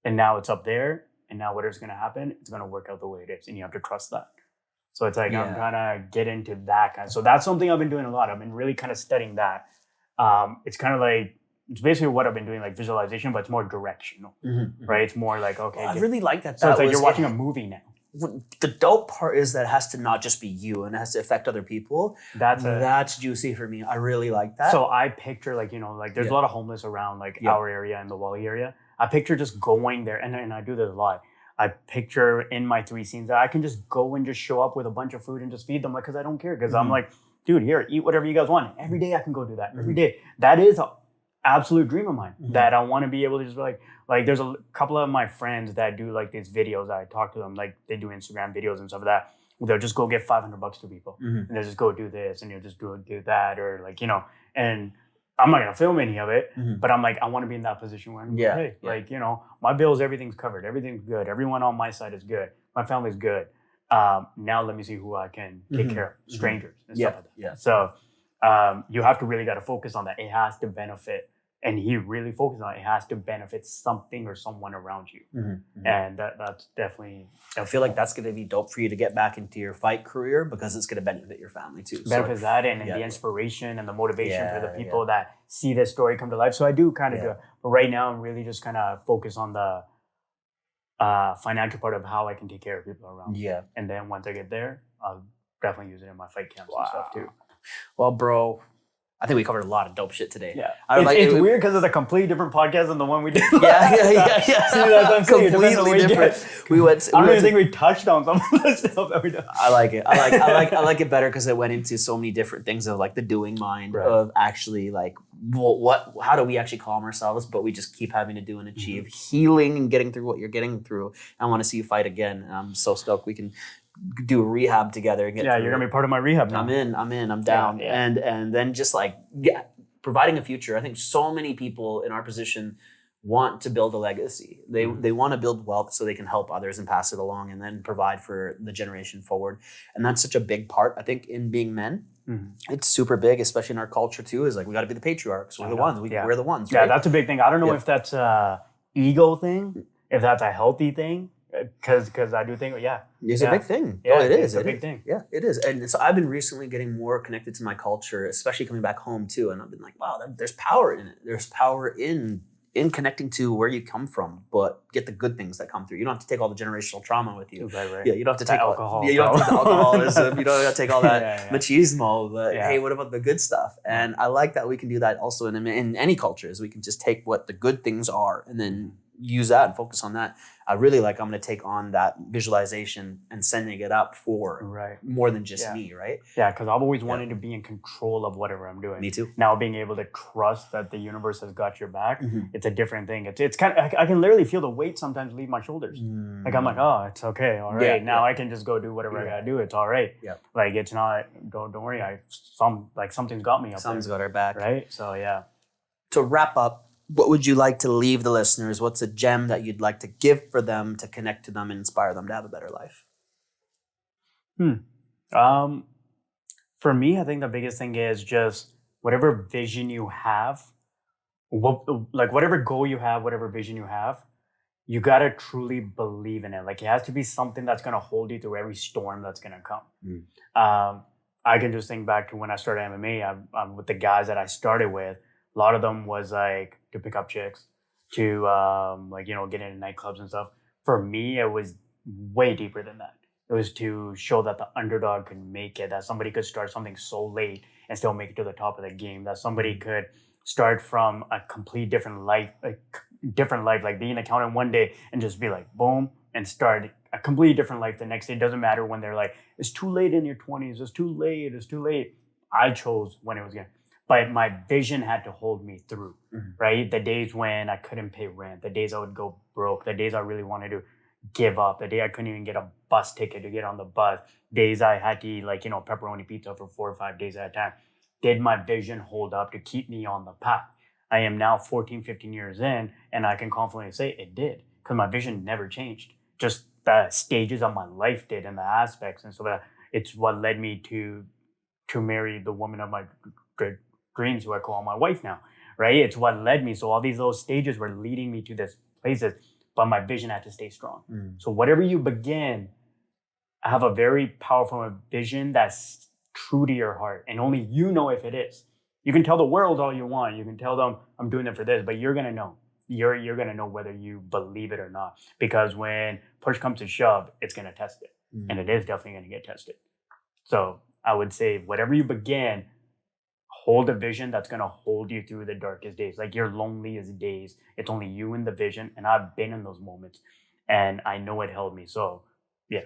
And now it's up there. And now whatever's going to happen, it's going to work out the way it is. And you have to trust that. So it's I'm trying to get into that kind of. So that's something I've been doing a lot. I've been really kind of studying that. It's kind of it's basically what I've been doing, visualization, but it's more directional, right? It's more okay. I really like that. So it's you're watching a movie now. The dope part is that it has to not just be you, and it has to affect other people. That's juicy for me. I really like that. So I picture there's a lot of homeless around our area in the Wally area. I picture just going there, and I do this a lot. I picture in my 3 scenes that I can just go and just show up with a bunch of food and just feed them, like, because I don't care. Because I'm like, dude, here, eat whatever you guys want. Every day I can go do that. Every day. That is an absolute dream of mine. That I want to be able to just be like there's a couple of my friends that do like these videos. I talk to them, like they do Instagram videos and stuff like that. They'll just go give $500 to people, and they'll just go do this, and you'll just do that, or like, you know, and I'm not gonna film any of it, but I'm like, I want to be in that position where I'm like, hey, like, you know, my bills, everything's covered, everything's good, everyone on my side is good, my family's good. Now let me see who I can take care of, strangers and stuff like that. So you have to really got to focus on that. It has to benefit, and he really focused on it. It has to benefit something or someone around you, and that's definitely. I feel like that's going to be dope for you to get back into your fight career, because it's going to benefit your family too. Benefits that, and the inspiration and the motivation for the people that see this story come to life. So I do kind of do it, but right now I'm really just kind of focus on the financial part of how I can take care of people around. And then once I get there, I'll definitely use it in my fight camps and stuff too. Well, bro, I think we covered a lot of dope shit today. It's weird because it's a completely different podcast than the one we did. Completely different. I don't even think we touched on some of the stuff that we did. I like it. I like it better because it went into so many different things of like the doing mind of actually like how do we actually calm ourselves, but we just keep having to do and achieve healing and getting through what you're getting through. I want to see you fight again. And I'm so stoked we can do a rehab together and get you're gonna be part of my rehab now. I'm down. And then just like providing a future. I think so many people in our position want to build a legacy. They want to build wealth so they can help others and pass it along, and then provide for the generation forward. And that's such a big part, I think, in being men. It's super big, especially in our culture too, is like we got to be the patriarchs. We're the ones. We're the ones. Right? Yeah, that's a big thing. I don't know if that's a ego thing, if that's a healthy thing. Because I do think, it's a big thing. Yeah, it is. It's a big thing. Yeah, it is. And so I've been recently getting more connected to my culture, especially coming back home too. And I've been like, wow, there's power in it. There's power in connecting to where you come from, but get the good things that come through. You don't have to take all the generational trauma with you. Right. Yeah, you don't have to take alcohol. You don't have to take the alcoholism. You don't have to take all that machismo. But hey, what about the good stuff? And I like that we can do that also in any cultures. We can just take what the good things are and then use that and focus on that. I really like, I'm going to take on that visualization and sending it up for more than just me, right? Yeah, because I've always wanted to be in control of whatever I'm doing. Me too. Now being able to trust that the universe has got your back, it's a different thing. It's kind of, I can literally feel the weight sometimes leave my shoulders. Like I'm like, oh, it's okay, all right. Now I can just go do whatever I gotta do. It's all right. Like it's not. Don't worry. Something's got me up. Something's got our back. Right. So To wrap up, what would you like to leave the listeners? What's a gem that you'd like to give for them to connect to them and inspire them to have a better life? For me, I think the biggest thing is just whatever vision you have, whatever goal you have, whatever vision you have, you gotta truly believe in it. Like it has to be something that's gonna hold you through every storm that's gonna come. I can just think back to when I started MMA. I'm with the guys that I started with. A lot of them was like to pick up chicks, to get into nightclubs and stuff. For me, it was way deeper than that. It was to show that the underdog could make it, that somebody could start something so late and still make it to the top of the game, that somebody could start from a complete different life, like being an accountant one day and just be like, boom, and start a completely different life the next day. It doesn't matter when they're like, it's too late in your 20s, it's too late. I chose when it was going to. But my vision had to hold me through, right? The days when I couldn't pay rent, the days I would go broke, the days I really wanted to give up, the day I couldn't even get a bus ticket to get on the bus, days I had to eat pepperoni pizza for 4 or 5 days at a time. Did my vision hold up to keep me on the path? I am now 14, 15 years in, and I can confidently say it did, because my vision never changed. Just the stages of my life did and the aspects. And so that it's what led me to marry the woman of my dreams, who I call my wife now, right? It's what led me. So all those stages were leading me to this places, but my vision had to stay strong. So whatever you begin, I have a very powerful vision that's true to your heart, and only you know if it is. You can tell the world all you want. You can tell them I'm doing it for this, but you're gonna know. You're gonna know whether you believe it or not, because when push comes to shove, it's gonna test it, and it is definitely gonna get tested. So I would say whatever you begin, hold a vision that's going to hold you through the darkest days. Like your loneliest days, it's only you and the vision. And I've been in those moments and I know it held me. So yeah.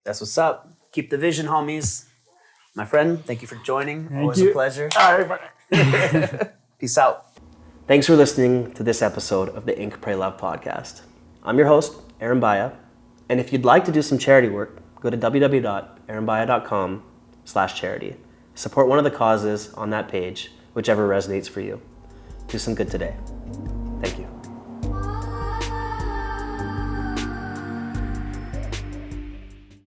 That's what's up. Keep the vision, homies. My friend, thank you for joining. Thank Always you. a pleasure. All right, Peace out. Thanks for listening to this episode of the Ink, Pray, Love podcast. I'm your host, Aaron Baya. And if you'd like to do some charity work, go to www.aaronbaya.com/charity. Support one of the causes on that page, whichever resonates for you. Do some good today.